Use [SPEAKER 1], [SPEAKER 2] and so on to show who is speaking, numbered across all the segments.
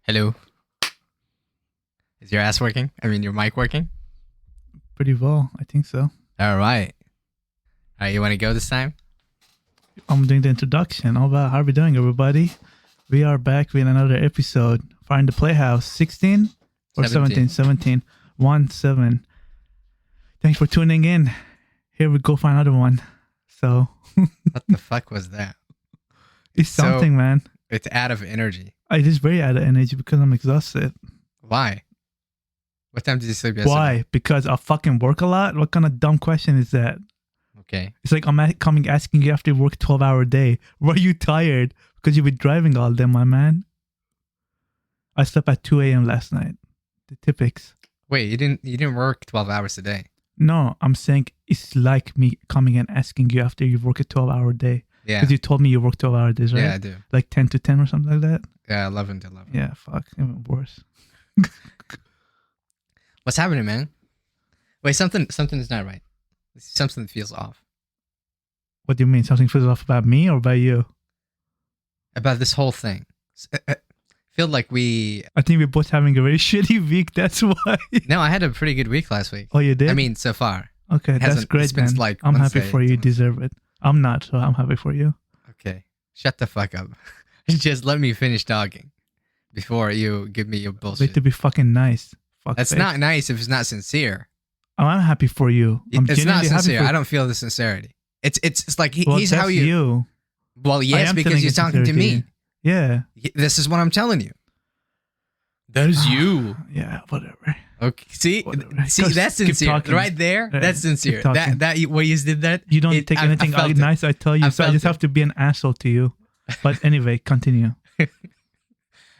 [SPEAKER 1] Hello. Is your ass working? I mean, your mic working?
[SPEAKER 2] Pretty well, I think so.
[SPEAKER 1] All right. All right, you want to go this time?
[SPEAKER 2] I'm doing the introduction. How are we doing, everybody? We are back with another episode. Find the Playhouse 16 or 17? 17. 1-7. Thanks for tuning in. Here we go for another one. So,
[SPEAKER 1] What the fuck was that?
[SPEAKER 2] it's something, man.
[SPEAKER 1] It's out of energy.
[SPEAKER 2] I just very out of energy because I'm exhausted.
[SPEAKER 1] Why? What time did you sleep yesterday?
[SPEAKER 2] Why? Because I fucking work a lot? What kind of dumb question is that?
[SPEAKER 1] Okay.
[SPEAKER 2] It's like I'm asking you after you work 12-hour day. Were you tired? Because you've been driving all day, my man. I slept at 2 a.m. last night. The typics.
[SPEAKER 1] Wait, you didn't work 12 hours a day?
[SPEAKER 2] No, I'm saying it's like me coming and asking you after you work a 12-hour day.
[SPEAKER 1] Yeah.
[SPEAKER 2] Because you told me you work 12-hour days, right?
[SPEAKER 1] Yeah, I do.
[SPEAKER 2] Like 10 to 10 or something like that?
[SPEAKER 1] Yeah, 11 to 11.
[SPEAKER 2] Yeah, fuck. Even worse.
[SPEAKER 1] What's happening, man? Wait, something is not right. Something feels off.
[SPEAKER 2] What do you mean? Something feels off about me or about you?
[SPEAKER 1] About this whole thing. I feel like
[SPEAKER 2] I think we're both having a very shitty week. That's why.
[SPEAKER 1] No, I had a pretty good week last week.
[SPEAKER 2] Oh, you did?
[SPEAKER 1] I mean, so far.
[SPEAKER 2] Okay, that's great, man.
[SPEAKER 1] Like
[SPEAKER 2] I'm
[SPEAKER 1] Wednesday
[SPEAKER 2] happy for you. You deserve it. I'm not, so I'm happy for you.
[SPEAKER 1] Okay. Shut the fuck up. Just let me finish talking before you give me your
[SPEAKER 2] Wait
[SPEAKER 1] bullshit.
[SPEAKER 2] to be fucking nice. Fuck
[SPEAKER 1] That's
[SPEAKER 2] face.
[SPEAKER 1] not nice if it's not sincere.
[SPEAKER 2] Oh, I'm happy for you. I'm
[SPEAKER 1] It's not
[SPEAKER 2] genuinely happy
[SPEAKER 1] sincere.
[SPEAKER 2] for
[SPEAKER 1] I don't feel the sincerity. It's like
[SPEAKER 2] Well,
[SPEAKER 1] he's
[SPEAKER 2] that's
[SPEAKER 1] how you. Well,
[SPEAKER 2] I
[SPEAKER 1] yes,
[SPEAKER 2] am
[SPEAKER 1] because
[SPEAKER 2] telling
[SPEAKER 1] you're
[SPEAKER 2] you
[SPEAKER 1] talking to
[SPEAKER 2] sincerity.
[SPEAKER 1] me.
[SPEAKER 2] Yeah.
[SPEAKER 1] This is what I'm telling you. That is you.
[SPEAKER 2] Yeah, whatever.
[SPEAKER 1] Okay. See,
[SPEAKER 2] Whatever.
[SPEAKER 1] see,
[SPEAKER 2] Just
[SPEAKER 1] that's
[SPEAKER 2] keep
[SPEAKER 1] sincere
[SPEAKER 2] talking.
[SPEAKER 1] right there.
[SPEAKER 2] Yeah,
[SPEAKER 1] That's
[SPEAKER 2] keep
[SPEAKER 1] sincere.
[SPEAKER 2] talking.
[SPEAKER 1] That what you did that.
[SPEAKER 2] You don't take anything
[SPEAKER 1] felt it.
[SPEAKER 2] nice I tell you,
[SPEAKER 1] I
[SPEAKER 2] so I
[SPEAKER 1] felt
[SPEAKER 2] just
[SPEAKER 1] it.
[SPEAKER 2] have to be an asshole to you. But anyway, continue.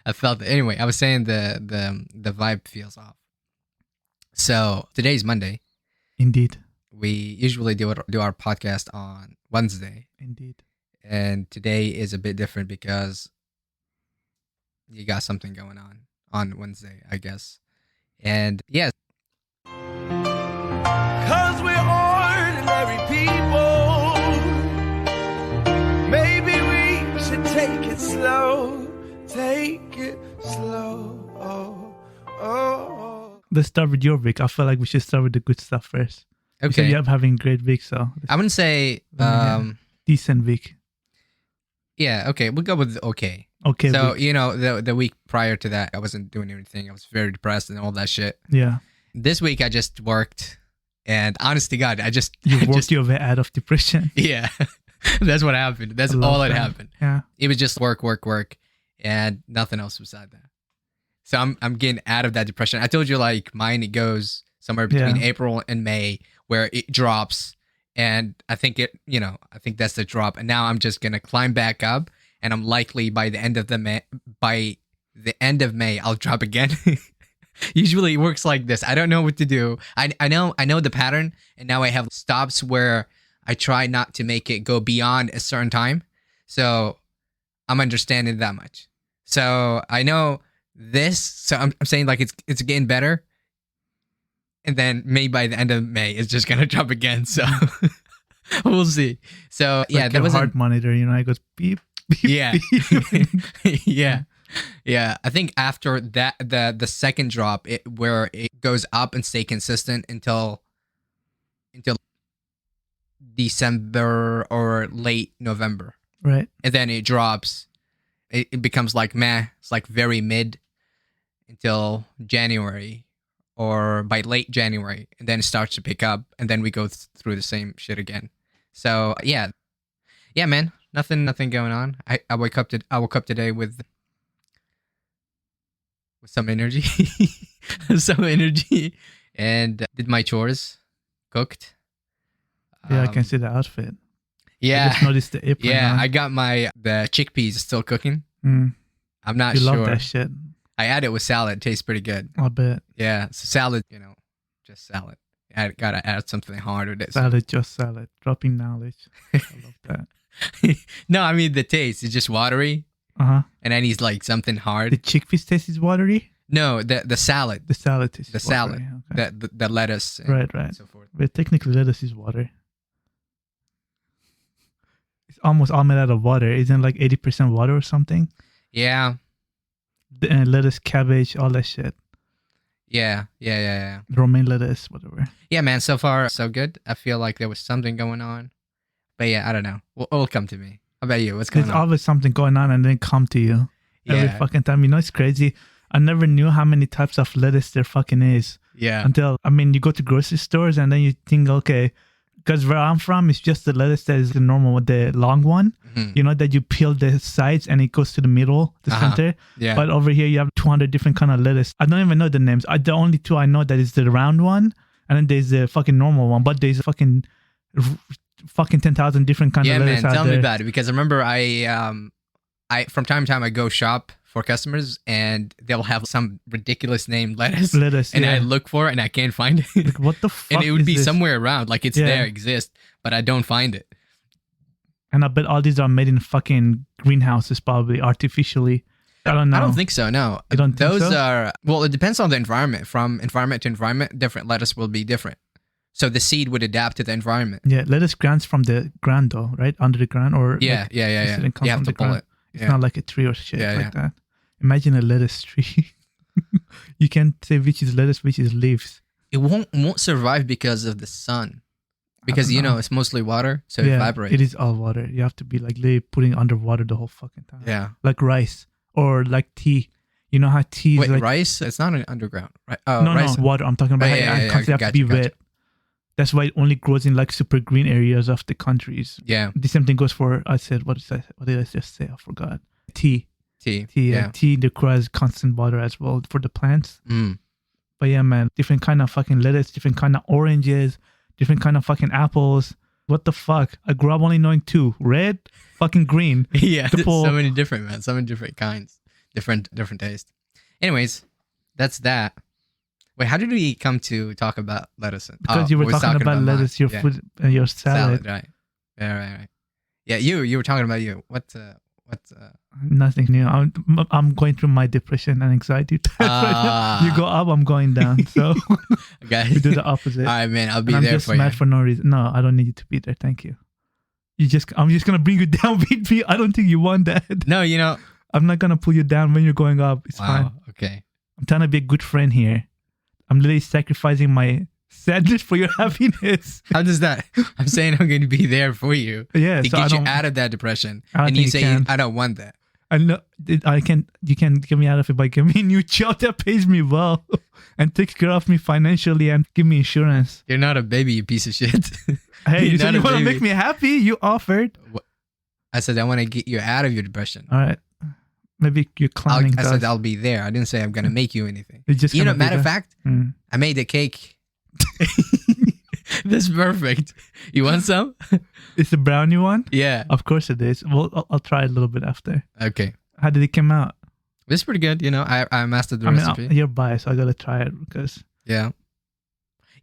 [SPEAKER 1] I felt it. Anyway, I was saying the vibe feels off. So today's Monday.
[SPEAKER 2] Indeed.
[SPEAKER 1] We usually do our podcast on Wednesday,
[SPEAKER 2] Indeed.
[SPEAKER 1] and today is a bit different because you got something going on Wednesday, I guess. And yes,
[SPEAKER 3] Cause we're ordinary people. Maybe we should take it slow. Take it slow. Oh, oh, oh.
[SPEAKER 2] Let's start with your week. I feel like we should start with the good stuff first. You said
[SPEAKER 1] okay.
[SPEAKER 2] you're having a great week, so
[SPEAKER 1] I wouldn't say
[SPEAKER 2] decent week.
[SPEAKER 1] yeah, okay. We'll go with okay.
[SPEAKER 2] Okay.
[SPEAKER 1] So,
[SPEAKER 2] week.
[SPEAKER 1] you know, the week prior to that, I wasn't doing anything. I was very depressed and all that shit.
[SPEAKER 2] Yeah.
[SPEAKER 1] This week I just worked, and honest to God, I just
[SPEAKER 2] You
[SPEAKER 1] I
[SPEAKER 2] worked
[SPEAKER 1] just,
[SPEAKER 2] your way out of depression.
[SPEAKER 1] yeah. That's what happened. That's
[SPEAKER 2] I love
[SPEAKER 1] all that
[SPEAKER 2] that.
[SPEAKER 1] happened.
[SPEAKER 2] Yeah.
[SPEAKER 1] It was just work, and nothing else beside that. So I'm getting out of that depression. I told you like mine, it goes somewhere between
[SPEAKER 2] Yeah.
[SPEAKER 1] April and May where it drops, and I think that's the drop. And now I'm just gonna climb back up, and I'm likely by the end of May I'll drop again. Usually it works like this. I don't know what to do. I know the pattern, and now I have stops where I try not to make it go beyond a certain time. So I'm understanding that much. So I know this. So I'm saying like it's getting better. And then maybe by the end of May, it's just going to drop again. So we'll see. So
[SPEAKER 2] It's
[SPEAKER 1] yeah,
[SPEAKER 2] like
[SPEAKER 1] that
[SPEAKER 2] your
[SPEAKER 1] was
[SPEAKER 2] heart monitor, it goes beep, beep,
[SPEAKER 1] Yeah.
[SPEAKER 2] beep.
[SPEAKER 1] Yeah. I think after that, the second drop, where it goes up and stay consistent until December or late November.
[SPEAKER 2] Right.
[SPEAKER 1] And then it drops. It becomes like meh. It's like very mid until January or by late January. And then it starts to pick up. And then we go through the same shit again. So yeah, man. Nothing going on. I woke up today with some energy, and did my chores, cooked.
[SPEAKER 2] Yeah, I can see the outfit. I
[SPEAKER 1] Yeah,
[SPEAKER 2] just noticed the apron.
[SPEAKER 1] yeah.
[SPEAKER 2] on.
[SPEAKER 1] I got the chickpeas still cooking.
[SPEAKER 2] Mm,
[SPEAKER 1] I'm not
[SPEAKER 2] you
[SPEAKER 1] sure.
[SPEAKER 2] love that shit.
[SPEAKER 1] I add it with salad. It tastes pretty good.
[SPEAKER 2] I bet.
[SPEAKER 1] Yeah, so salad, just salad. I gotta add something hard with it. so-
[SPEAKER 2] Salad, just salad. Dropping knowledge. I love that.
[SPEAKER 1] No, I mean the taste. It's just watery,
[SPEAKER 2] Uh-huh.
[SPEAKER 1] and I need like something
[SPEAKER 2] The
[SPEAKER 1] hard.
[SPEAKER 2] chickpeas taste is watery?
[SPEAKER 1] No, the salad,
[SPEAKER 2] The salad tastes
[SPEAKER 1] the salad,
[SPEAKER 2] watery. Okay.
[SPEAKER 1] the lettuce, and
[SPEAKER 2] Right.
[SPEAKER 1] so forth.
[SPEAKER 2] But technically lettuce is water. It's almost all made out of water. Isn't it like 80% water or something?
[SPEAKER 1] Yeah,
[SPEAKER 2] lettuce, cabbage, all that shit.
[SPEAKER 1] Yeah.
[SPEAKER 2] Romaine lettuce, whatever.
[SPEAKER 1] Yeah, man. So far, so good. I feel like there was something going on, but yeah, I don't know. It'll come to me. How about you? What's going
[SPEAKER 2] There's
[SPEAKER 1] on?
[SPEAKER 2] always something going on and then come to you every
[SPEAKER 1] Yeah.
[SPEAKER 2] fucking time. You know, it's crazy. I never knew how many types of lettuce there fucking is
[SPEAKER 1] Yeah.
[SPEAKER 2] until, you go to grocery stores and then you think, okay, because where I'm from, it's just the lettuce that is the normal one, the long one.
[SPEAKER 1] Mhm.
[SPEAKER 2] You know, that you peel the sides and it goes to the middle, the center.
[SPEAKER 1] Yeah.
[SPEAKER 2] But over here, you have 200 different kind of lettuce. I don't even know the names. The only two I know that is the round one and then there's the fucking normal one. But there's fucking 10,000 different kind
[SPEAKER 1] Yeah,
[SPEAKER 2] of lettuce
[SPEAKER 1] man.
[SPEAKER 2] out
[SPEAKER 1] Tell
[SPEAKER 2] there.
[SPEAKER 1] me about it because I remember I from time to time I go shop for customers and they'll have some ridiculous named lettuce,
[SPEAKER 2] Lettuce,
[SPEAKER 1] and
[SPEAKER 2] yeah.
[SPEAKER 1] I look for it and I can't find it.
[SPEAKER 2] Like, what the fuck
[SPEAKER 1] And it would
[SPEAKER 2] is
[SPEAKER 1] be
[SPEAKER 2] this?
[SPEAKER 1] somewhere around, like it's
[SPEAKER 2] Yeah.
[SPEAKER 1] there, exists, but I don't find it.
[SPEAKER 2] And I bet all these are made in fucking greenhouses, probably artificially. I don't know.
[SPEAKER 1] I don't think so. No,
[SPEAKER 2] You don't think
[SPEAKER 1] those
[SPEAKER 2] so?
[SPEAKER 1] are it depends on the environment. From environment to environment, different lettuce will be different. So the seed would adapt to the environment.
[SPEAKER 2] Yeah, lettuce grounds from the ground though, right? Under the ground or
[SPEAKER 1] Yeah,
[SPEAKER 2] like,
[SPEAKER 1] yeah.
[SPEAKER 2] it comes
[SPEAKER 1] You have
[SPEAKER 2] from
[SPEAKER 1] to
[SPEAKER 2] the
[SPEAKER 1] pull
[SPEAKER 2] ground.
[SPEAKER 1] it.
[SPEAKER 2] It's
[SPEAKER 1] Yeah.
[SPEAKER 2] not like a tree or shit
[SPEAKER 1] Yeah,
[SPEAKER 2] like that. Imagine a lettuce tree. You can't say which is lettuce, which is leaves.
[SPEAKER 1] It won't survive because of the sun. Because
[SPEAKER 2] don't know.
[SPEAKER 1] it's mostly water, so it
[SPEAKER 2] Yeah,
[SPEAKER 1] evaporates.
[SPEAKER 2] it is all water. You have to be like literally putting underwater the whole fucking time.
[SPEAKER 1] Yeah.
[SPEAKER 2] Like rice or like tea. You know how tea is
[SPEAKER 1] Wait,
[SPEAKER 2] like
[SPEAKER 1] rice? It's not an underground, right?
[SPEAKER 2] no,
[SPEAKER 1] rice.
[SPEAKER 2] water. I'm talking about
[SPEAKER 1] Oh,
[SPEAKER 2] it
[SPEAKER 1] yeah, yeah,
[SPEAKER 2] constantly have to be
[SPEAKER 1] gotcha.
[SPEAKER 2] wet. That's why it only grows in like super green areas of the countries.
[SPEAKER 1] Yeah,
[SPEAKER 2] The same thing goes for what did I just say? I forgot. Tea.
[SPEAKER 1] tea.
[SPEAKER 2] Yeah. Tea requires constant water as well for the plants.
[SPEAKER 1] Mm.
[SPEAKER 2] But yeah, man, different kind of fucking lettuce, different kind of oranges, different kind of fucking apples. What the fuck? I grew up only knowing two: red, fucking green.
[SPEAKER 1] Yeah, there's
[SPEAKER 2] Triple-
[SPEAKER 1] so many different, man. So many different kinds, different taste. Anyways, that's that. Wait, how did we come to talk about lettuce?
[SPEAKER 2] Because you were
[SPEAKER 1] we was
[SPEAKER 2] talking about
[SPEAKER 1] mine.
[SPEAKER 2] lettuce, your
[SPEAKER 1] Yeah.
[SPEAKER 2] food, your salad.
[SPEAKER 1] Right? Yeah, right. Yeah, you were talking about you. What?
[SPEAKER 2] Nothing new. I'm going through my depression and anxiety right now. You go up, I'm going down. So
[SPEAKER 1] Okay.
[SPEAKER 2] we do the opposite.
[SPEAKER 1] All right, man. I'll be
[SPEAKER 2] And I'm
[SPEAKER 1] there
[SPEAKER 2] just
[SPEAKER 1] for
[SPEAKER 2] mad
[SPEAKER 1] you.
[SPEAKER 2] for no reason. No, I don't need you to be there. Thank you. I'm just gonna bring you down with me. I don't think you want that.
[SPEAKER 1] No,
[SPEAKER 2] I'm not gonna pull you down when you're going up. It's fine.
[SPEAKER 1] wow. Okay.
[SPEAKER 2] I'm trying to be a good friend here. I'm literally sacrificing my sadness for your happiness.
[SPEAKER 1] How does that? I'm saying I'm going to be there for you
[SPEAKER 2] Yeah,
[SPEAKER 1] to
[SPEAKER 2] so I
[SPEAKER 1] get you
[SPEAKER 2] don't.
[SPEAKER 1] out of that depression,
[SPEAKER 2] I don't
[SPEAKER 1] and you
[SPEAKER 2] think you
[SPEAKER 1] say
[SPEAKER 2] can.
[SPEAKER 1] I don't want that.
[SPEAKER 2] I know I can. You can get me out of it by giving me a new job that pays me well and takes care of me financially and give me insurance.
[SPEAKER 1] You're not a baby, you piece of shit.
[SPEAKER 2] Hey,
[SPEAKER 1] You're
[SPEAKER 2] you said
[SPEAKER 1] not
[SPEAKER 2] you
[SPEAKER 1] a
[SPEAKER 2] want to
[SPEAKER 1] baby.
[SPEAKER 2] make me happy. You offered.
[SPEAKER 1] I said I want to get you out of your depression.
[SPEAKER 2] All right. Maybe you're clowning.
[SPEAKER 1] I said I'll be there. I didn't say I'm gonna make you anything.
[SPEAKER 2] You're just
[SPEAKER 1] You know,
[SPEAKER 2] gonna be
[SPEAKER 1] matter of
[SPEAKER 2] there.
[SPEAKER 1] fact,
[SPEAKER 2] Mm.
[SPEAKER 1] I made the cake. This is perfect. You want some?
[SPEAKER 2] It's the brownie one.
[SPEAKER 1] Yeah.
[SPEAKER 2] Of course it is. Well, I'll try it a little bit after.
[SPEAKER 1] Okay.
[SPEAKER 2] How did it come out?
[SPEAKER 1] This is pretty good. I mastered the
[SPEAKER 2] I mean,
[SPEAKER 1] recipe.
[SPEAKER 2] you're biased. So I gotta try it because.
[SPEAKER 1] Yeah.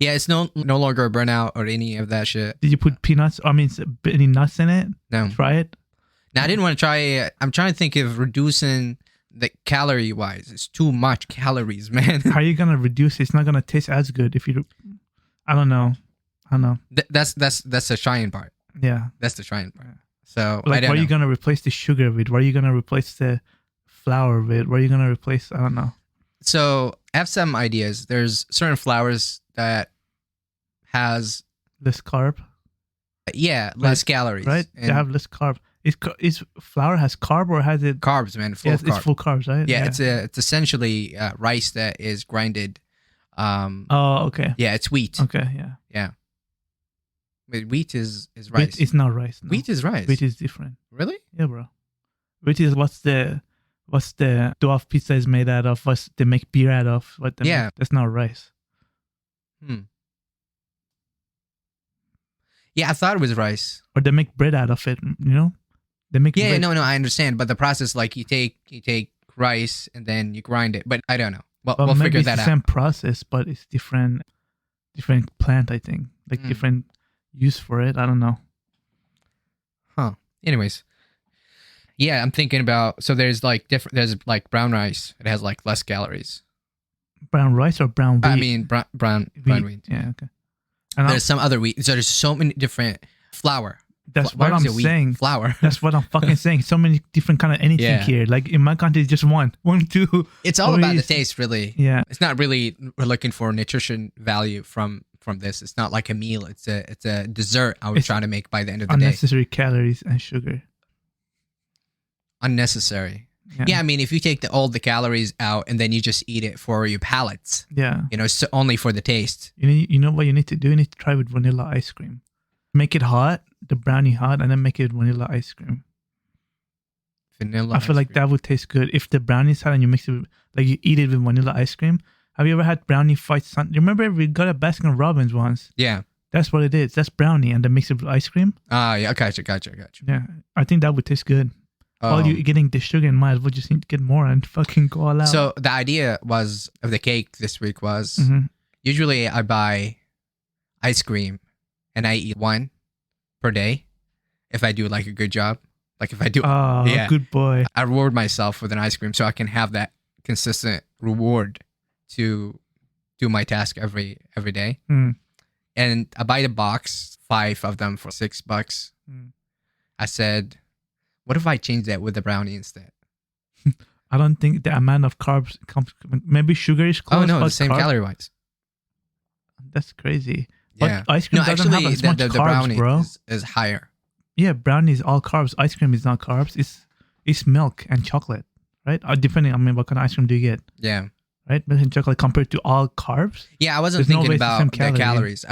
[SPEAKER 1] Yeah, it's no longer a burnout or any of that shit.
[SPEAKER 2] Did you put peanuts? Any nuts in it?
[SPEAKER 1] No.
[SPEAKER 2] Try it.
[SPEAKER 1] Now, I didn't want to try it. I'm trying to think of reducing the calorie wise. It's too much calories, man.
[SPEAKER 2] How are you gonna reduce it? It's not gonna taste as good if you. I don't know.
[SPEAKER 1] That's the trying part.
[SPEAKER 2] Yeah.
[SPEAKER 1] That's the trying part. So I
[SPEAKER 2] Like,
[SPEAKER 1] don't
[SPEAKER 2] what are
[SPEAKER 1] know.
[SPEAKER 2] you gonna replace the sugar with? What are you gonna replace the flour with? What are you gonna replace? I don't know.
[SPEAKER 1] So I have some ideas. There's certain flours that has
[SPEAKER 2] Less carb,
[SPEAKER 1] less calories,
[SPEAKER 2] right? They
[SPEAKER 1] And
[SPEAKER 2] have less carb. Is flour has carb or has it?
[SPEAKER 1] carbs, man, full
[SPEAKER 2] Yes,
[SPEAKER 1] of
[SPEAKER 2] it's
[SPEAKER 1] carbs.
[SPEAKER 2] full carbs, right?
[SPEAKER 1] Yeah, it's essentially rice that is grinded.
[SPEAKER 2] Oh, okay.
[SPEAKER 1] Yeah, it's wheat.
[SPEAKER 2] Okay, yeah.
[SPEAKER 1] Yeah, but wheat is rice.
[SPEAKER 2] Wheat is not rice. No.
[SPEAKER 1] Wheat is rice.
[SPEAKER 2] Wheat is different.
[SPEAKER 1] Really?
[SPEAKER 2] Yeah, bro. Wheat is what's the dough of pizza is made out of? What they make beer out of? What they
[SPEAKER 1] Yeah.
[SPEAKER 2] make, that's not rice.
[SPEAKER 1] Yeah, I thought it was rice.
[SPEAKER 2] Or they make bread out of it. You know, they make
[SPEAKER 1] Yeah,
[SPEAKER 2] bread.
[SPEAKER 1] no, I understand. But the process, like you take rice and then you grind it. But I don't know. Well,
[SPEAKER 2] Well,
[SPEAKER 1] we'll
[SPEAKER 2] maybe
[SPEAKER 1] figure
[SPEAKER 2] it's
[SPEAKER 1] that
[SPEAKER 2] the
[SPEAKER 1] out.
[SPEAKER 2] same process, but it's different plant. I think like
[SPEAKER 1] Mm.
[SPEAKER 2] different use for it. I don't know.
[SPEAKER 1] Anyways, yeah, I'm thinking about. So there's like different. There's like brown rice. It has like less calories.
[SPEAKER 2] Brown rice or brown wheat?
[SPEAKER 1] I mean brown wheat.
[SPEAKER 2] Yeah, okay. And
[SPEAKER 1] There's some other wheat. So there's so many different flour.
[SPEAKER 2] That's
[SPEAKER 1] Why
[SPEAKER 2] what I'm
[SPEAKER 1] is it wheat?
[SPEAKER 2] saying.
[SPEAKER 1] Flour.
[SPEAKER 2] That's what I'm fucking saying. So many different kind of anything
[SPEAKER 1] Yeah.
[SPEAKER 2] here. Like in my country, it's just one, two.
[SPEAKER 1] It's all about the
[SPEAKER 2] always-
[SPEAKER 1] taste, really.
[SPEAKER 2] Yeah.
[SPEAKER 1] It's not really we're looking for nutrition value from this. It's not like a meal. It's a dessert I was
[SPEAKER 2] It's
[SPEAKER 1] trying to make by the end of the day.
[SPEAKER 2] Unnecessary calories and sugar.
[SPEAKER 1] Unnecessary. Yeah, I mean, if you take all the calories out and then you just eat it for your palates,
[SPEAKER 2] Yeah.
[SPEAKER 1] so only for the taste.
[SPEAKER 2] You know what you need to do? You need to try with vanilla ice cream. Make it hot, the brownie hot, and then make it vanilla ice cream.
[SPEAKER 1] Vanilla.
[SPEAKER 2] I feel like that would taste good. If the brownie's hot and you mix it, like you eat it with vanilla ice cream. Have you ever had brownie fights? Remember we got a Baskin Robbins once?
[SPEAKER 1] Yeah.
[SPEAKER 2] That's what it is. That's brownie and then mix it with ice cream.
[SPEAKER 1] Yeah. Gotcha.
[SPEAKER 2] Yeah. I think that would taste good. All you getting the sugar and might as well just need to get more and fucking go all out.
[SPEAKER 1] So the idea was of the cake this week was usually I buy ice cream and I eat one per day if I do like a good job. Like if I do,
[SPEAKER 2] good boy.
[SPEAKER 1] I reward myself with an ice cream so I can have that consistent reward to do my task every day. And I buy the box, 5 of them for $6. I said, what if I change that with the brownie instead?
[SPEAKER 2] I don't think the amount of carbs comes. Maybe sugar is close.
[SPEAKER 1] Oh no,
[SPEAKER 2] but
[SPEAKER 1] the same calorie wise.
[SPEAKER 2] That's crazy.
[SPEAKER 1] Yeah.
[SPEAKER 2] But ice cream doesn't have as much
[SPEAKER 1] the
[SPEAKER 2] carbs,
[SPEAKER 1] brownie
[SPEAKER 2] bro.
[SPEAKER 1] is higher.
[SPEAKER 2] Yeah, brownie is all carbs. Ice cream is not carbs. It's milk and chocolate, right? Depending on what kind of ice cream do you get.
[SPEAKER 1] Yeah.
[SPEAKER 2] Right? Milk and chocolate compared to all carbs.
[SPEAKER 1] Yeah, I wasn't
[SPEAKER 2] There's no
[SPEAKER 1] thinking
[SPEAKER 2] way it's the
[SPEAKER 1] about
[SPEAKER 2] same
[SPEAKER 1] the
[SPEAKER 2] calorie.
[SPEAKER 1] calories.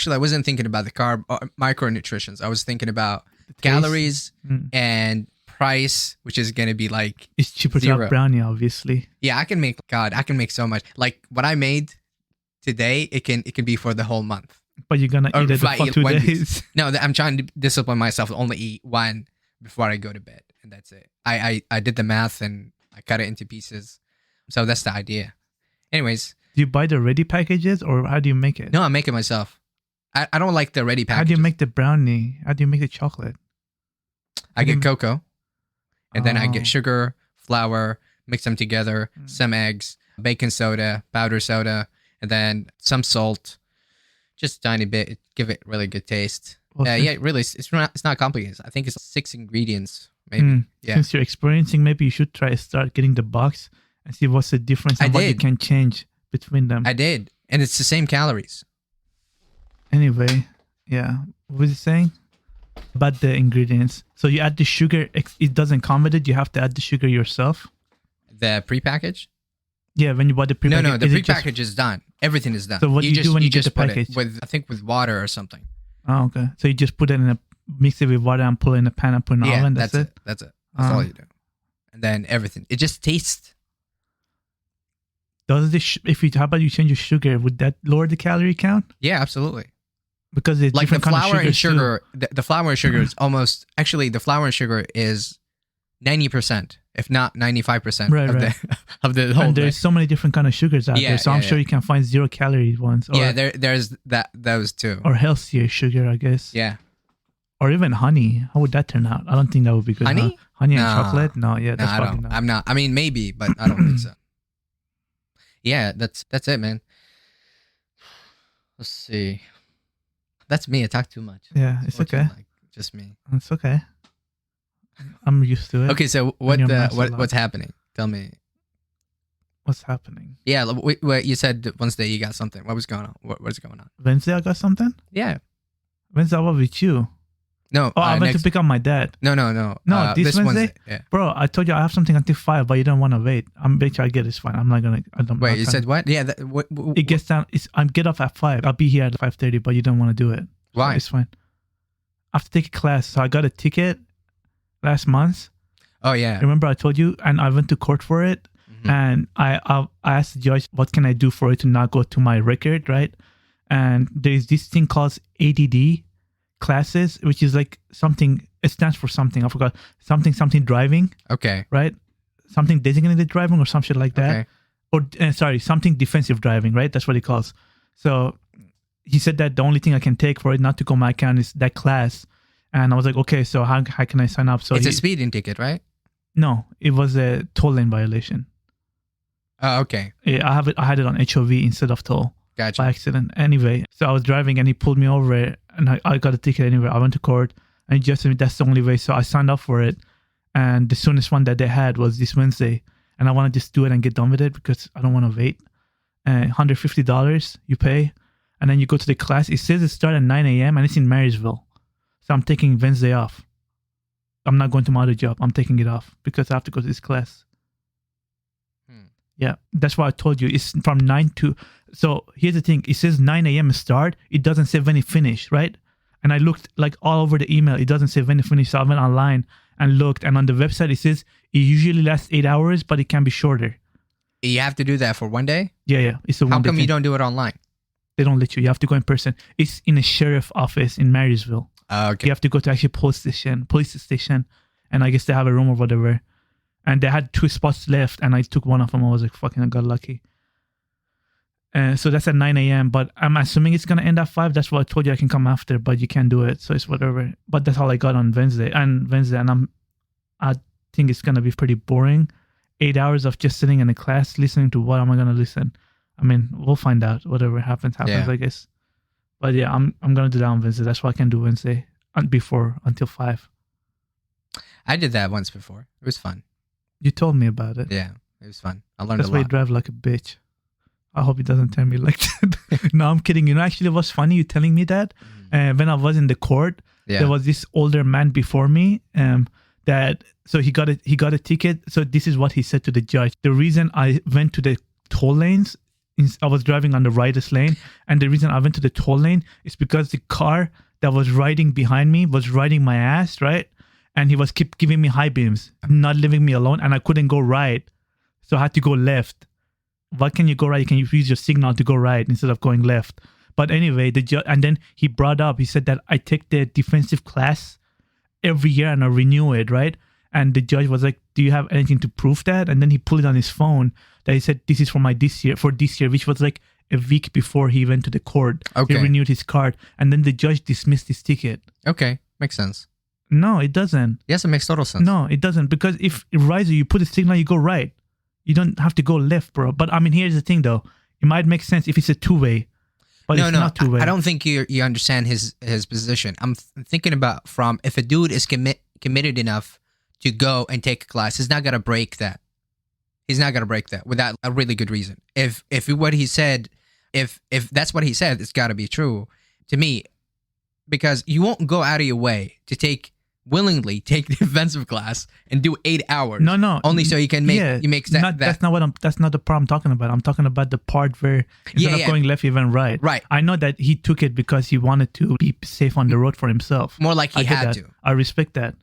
[SPEAKER 1] I wasn't thinking about the carb micronutrients. I was thinking about
[SPEAKER 2] taste.
[SPEAKER 1] calories and price, which is going to be like
[SPEAKER 2] It's cheaper to
[SPEAKER 1] 0.
[SPEAKER 2] have brownie, obviously.
[SPEAKER 1] Yeah, I can make so much. Like what I made today, it can be for the whole month.
[SPEAKER 2] But you're gonna
[SPEAKER 1] Or
[SPEAKER 2] eat it
[SPEAKER 1] if I
[SPEAKER 2] for
[SPEAKER 1] eat
[SPEAKER 2] 2
[SPEAKER 1] one
[SPEAKER 2] days.
[SPEAKER 1] No, I'm trying to discipline myself to only eat one before I go to bed, and that's it. I did the math and I cut it into pieces. So that's the idea. Anyways,
[SPEAKER 2] Do you buy the ready packages or how do you make it?
[SPEAKER 1] no, I'm making myself. I don't like the ready
[SPEAKER 2] How
[SPEAKER 1] package.
[SPEAKER 2] do you make the brownie? How do you make the chocolate?
[SPEAKER 1] I get cocoa, and then I
[SPEAKER 2] Oh.
[SPEAKER 1] get sugar, flour, mix them together, some eggs, baking soda, powder soda, and then some salt, just a tiny bit. Give it really good taste.
[SPEAKER 2] Well,
[SPEAKER 1] Yeah, really, it's not complicated. I think it's 6 ingredients, maybe. Yeah,
[SPEAKER 2] Since you're experiencing, maybe you should start getting the box and see what's the difference and
[SPEAKER 1] I
[SPEAKER 2] what you
[SPEAKER 1] did.
[SPEAKER 2] can change between them.
[SPEAKER 1] I did, and it's the same calories.
[SPEAKER 2] Anyway, yeah. What was it saying? About the ingredients. So you add the sugar. It doesn't come with it. You have to add the sugar yourself.
[SPEAKER 1] The prepackage?
[SPEAKER 2] Yeah, when you buy the prepackaged.
[SPEAKER 1] No, the
[SPEAKER 2] is it just-
[SPEAKER 1] prepackage is done. Everything is done.
[SPEAKER 2] So what do you do when you get
[SPEAKER 1] just
[SPEAKER 2] the
[SPEAKER 1] put
[SPEAKER 2] package?
[SPEAKER 1] it with, I think, with water or something.
[SPEAKER 2] Oh, okay. So you just put it in mix it with water and put it in a pan and put it in the
[SPEAKER 1] Yeah,
[SPEAKER 2] oven. That's it.
[SPEAKER 1] That's it. That's all you do. And then everything. It just tastes.
[SPEAKER 2] Does this? How about you change your sugar? Would that lower the calorie count?
[SPEAKER 1] Yeah, absolutely.
[SPEAKER 2] Because it's
[SPEAKER 1] Like the
[SPEAKER 2] different kind of
[SPEAKER 1] flour and
[SPEAKER 2] sugars, too.
[SPEAKER 1] sugar, the flour and sugar is almost, actually the flour and sugar is 90%, if not 95%
[SPEAKER 2] Right,
[SPEAKER 1] of
[SPEAKER 2] right.
[SPEAKER 1] the of the whole
[SPEAKER 2] And
[SPEAKER 1] thing.
[SPEAKER 2] there's so many different kind of sugars out
[SPEAKER 1] Yeah,
[SPEAKER 2] there, so I'm
[SPEAKER 1] yeah,
[SPEAKER 2] sure
[SPEAKER 1] yeah.
[SPEAKER 2] you can find 0 calorie ones, or,
[SPEAKER 1] Yeah, there's those too.
[SPEAKER 2] or healthier sugar, I guess.
[SPEAKER 1] Yeah.
[SPEAKER 2] Or even honey. How would that turn out? I don't think that would be good.
[SPEAKER 1] Honey?
[SPEAKER 2] Huh? Honey and
[SPEAKER 1] Nah.
[SPEAKER 2] chocolate? No, yeah,
[SPEAKER 1] No,
[SPEAKER 2] that's
[SPEAKER 1] I
[SPEAKER 2] probably
[SPEAKER 1] don't.
[SPEAKER 2] not.
[SPEAKER 1] I'm not. I mean, maybe, but I don't think so. Yeah, that's it, man. Let's see. That's me. I talk too much.
[SPEAKER 2] Yeah, it's
[SPEAKER 1] What do you
[SPEAKER 2] okay.
[SPEAKER 1] like? Just me.
[SPEAKER 2] It's okay. I'm used to it.
[SPEAKER 1] Okay, so
[SPEAKER 2] your mouth's a lot.
[SPEAKER 1] what's happening? Tell me.
[SPEAKER 2] What's happening?
[SPEAKER 1] Yeah, wait, you said Wednesday you got something. What was going on? What's going on?
[SPEAKER 2] Wednesday I got something?
[SPEAKER 1] Yeah.
[SPEAKER 2] Wednesday I was with you.
[SPEAKER 1] No.
[SPEAKER 2] Oh, I went
[SPEAKER 1] next,
[SPEAKER 2] to pick up my dad.
[SPEAKER 1] No.
[SPEAKER 2] No, this Wednesday?
[SPEAKER 1] Yeah.
[SPEAKER 2] Bro, I told you I have something until 5, but you don't want to wait. I'm bet you I get it. It's fine. I'm not going to. I don't.
[SPEAKER 1] Wait,
[SPEAKER 2] I
[SPEAKER 1] you
[SPEAKER 2] can't-
[SPEAKER 1] said what? Yeah.
[SPEAKER 2] It gets down. I get off at 5. I'll be here at 5:30, but you don't want to do it. So
[SPEAKER 1] Why?
[SPEAKER 2] it's fine. I have to take a class. So I got a ticket last month.
[SPEAKER 1] Oh yeah.
[SPEAKER 2] Remember I told you? And I went to court for it.
[SPEAKER 1] Mhm.
[SPEAKER 2] And I asked the judge, what can I do for it to not go to my record, right? And there's this thing called ADD classes, which is like something, it stands for something. I forgot. Something driving,
[SPEAKER 1] Okay.
[SPEAKER 2] right? Something designated driving or some shit like that.
[SPEAKER 1] Okay.
[SPEAKER 2] Or something defensive driving, right? That's what he calls. So he said that the only thing I can take for it not to go my account is that class. And I was like, okay, so how can I sign up? So
[SPEAKER 1] It's a speeding ticket, right?
[SPEAKER 2] no, it was a toll lane violation.
[SPEAKER 1] Oh, okay.
[SPEAKER 2] Yeah, I had it on HOV instead of toll
[SPEAKER 1] Gotcha.
[SPEAKER 2] by accident. Anyway, so I was driving and he pulled me over and I got a ticket anyway. I went to court And he just said that's the only way. So I signed up for it. And the soonest one that they had was this Wednesday. And I want to just do it and get done with it because I don't want to wait. $150 you pay. And then you go to the class. It says it starts at 9 a.m. and it's in Marysville. So I'm taking Wednesday off. I'm not going to my other job. I'm taking it off because I have to go to this class. Yeah, that's why I told you. It's from 9 to... So here's the thing. It says 9 a.m. start. It doesn't say when it finish, right? And I looked like all over the email. It doesn't say when it finish. So I went online and looked. And on the website, it says it usually lasts 8 hours, but it can be shorter.
[SPEAKER 1] You have to do that for one day?
[SPEAKER 2] Yeah. It's a
[SPEAKER 1] How
[SPEAKER 2] one day
[SPEAKER 1] come
[SPEAKER 2] thing.
[SPEAKER 1] you don't do it online?
[SPEAKER 2] They don't let you. You have to go in person. It's in a sheriff office in Marysville.
[SPEAKER 1] Okay.
[SPEAKER 2] You have to go to actually police station. And I guess they have a room or whatever. And they had 2 spots left, and I took one of them. I was like, fucking, I got lucky. So that's at 9 a.m., but I'm assuming it's going to end at 5. That's what I told you. I can come after, but you can't do it. So it's whatever. But that's all I got on Wednesday. And I think it's going to be pretty boring. 8 hours of just sitting in a class, listening to what am I going to listen? I mean, we'll find out. Whatever happens,
[SPEAKER 1] Yeah.
[SPEAKER 2] I guess. But yeah, I'm going to do that on Wednesday. That's why I can do Wednesday until 5.
[SPEAKER 1] I did that once before. It was fun.
[SPEAKER 2] You told me about it.
[SPEAKER 1] Yeah, it was fun. I learned
[SPEAKER 2] That's
[SPEAKER 1] a
[SPEAKER 2] why you
[SPEAKER 1] lot.
[SPEAKER 2] drive like a bitch. I hope he doesn't tell me like that. No, I'm kidding. You know, actually, what's funny? You telling me that when I was in the court, there was this older man before me. So he got a ticket. So this is what he said to the judge. The reason I went to the toll lanes is I was driving on the rightest lane, and the reason I went to the toll lane is because the car that was riding behind me was riding my ass, right? And he was keep giving me high beams, not leaving me alone, and I couldn't go right. So I had to go left. Why can you go right? You can use your signal to go right instead of going left. But anyway, and then he said that I take the defensive class every year and I renew it, right? And the judge was like, do you have anything to prove that? And then he pulled it on his phone that he said, this is for this year, which was like a week before he went to the court.
[SPEAKER 1] Okay.
[SPEAKER 2] He renewed his card. And then the judge dismissed his ticket.
[SPEAKER 1] Okay, makes sense.
[SPEAKER 2] No, it doesn't.
[SPEAKER 1] Yes, it makes total sense.
[SPEAKER 2] No, it doesn't. Because if it rises, you put a signal, you go right. You don't have to go left, bro. But I mean, here's the thing, though. It might make sense if it's a two-way. But it's not two-way.
[SPEAKER 1] I don't think you understand his position. I'm thinking about from if a dude is committed enough to go and take a class, he's not gonna break that. He's not gonna break that without a really good reason. If what he said, if that's what he said, it's got to be true to me, because you won't go out of your way to willingly take the defensive class and do 8 hours.
[SPEAKER 2] No.
[SPEAKER 1] Only so you can make that.
[SPEAKER 2] That's not the part I'm talking about. I'm talking about the part where instead of going left, he went right.
[SPEAKER 1] Right.
[SPEAKER 2] I know that he took it because he wanted to be safe on the road for himself.
[SPEAKER 1] More like he had to.
[SPEAKER 2] I respect that.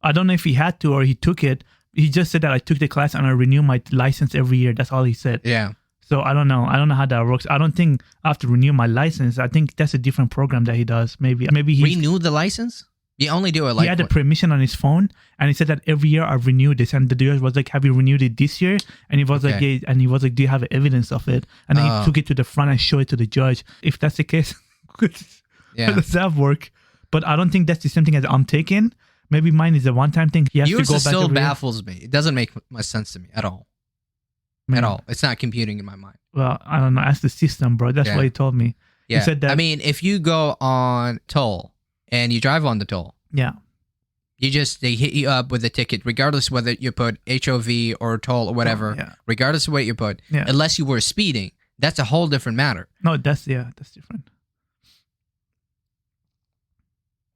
[SPEAKER 2] I don't know if he had to or he took it. He just said that I took the class and I renew my license every year. That's all he said.
[SPEAKER 1] Yeah.
[SPEAKER 2] So I don't know. I don't know how that works. I don't think I have to renew my license. I think that's a different program that he does. Maybe he
[SPEAKER 1] renew the license. You only do it like
[SPEAKER 2] he had a permission on his phone, and he said that every year I've renewed this. And the judge was like, "Have you renewed it this year?" And he was like, "Yeah." And he was like, "Do you have evidence of it?" And then he took it to the front and showed it to the judge. If that's the case, how does that work? But I don't think that's the same thing as I'm taking. Maybe mine is a one-time thing. He has
[SPEAKER 1] Yours
[SPEAKER 2] to go back
[SPEAKER 1] still
[SPEAKER 2] every year.
[SPEAKER 1] baffles me. It doesn't make much sense to me at all.
[SPEAKER 2] Man.
[SPEAKER 1] At all. It's not computing in my mind.
[SPEAKER 2] Well, I don't know. Ask the system, bro. That's what he told me.
[SPEAKER 1] Yeah.
[SPEAKER 2] He said that.
[SPEAKER 1] I mean, if you go on toll and you drive on the toll,
[SPEAKER 2] yeah.
[SPEAKER 1] They hit you up with a ticket, regardless whether you put HOV or toll or whatever, regardless of what you put, unless you were speeding, that's a whole different matter.
[SPEAKER 2] No, that's different.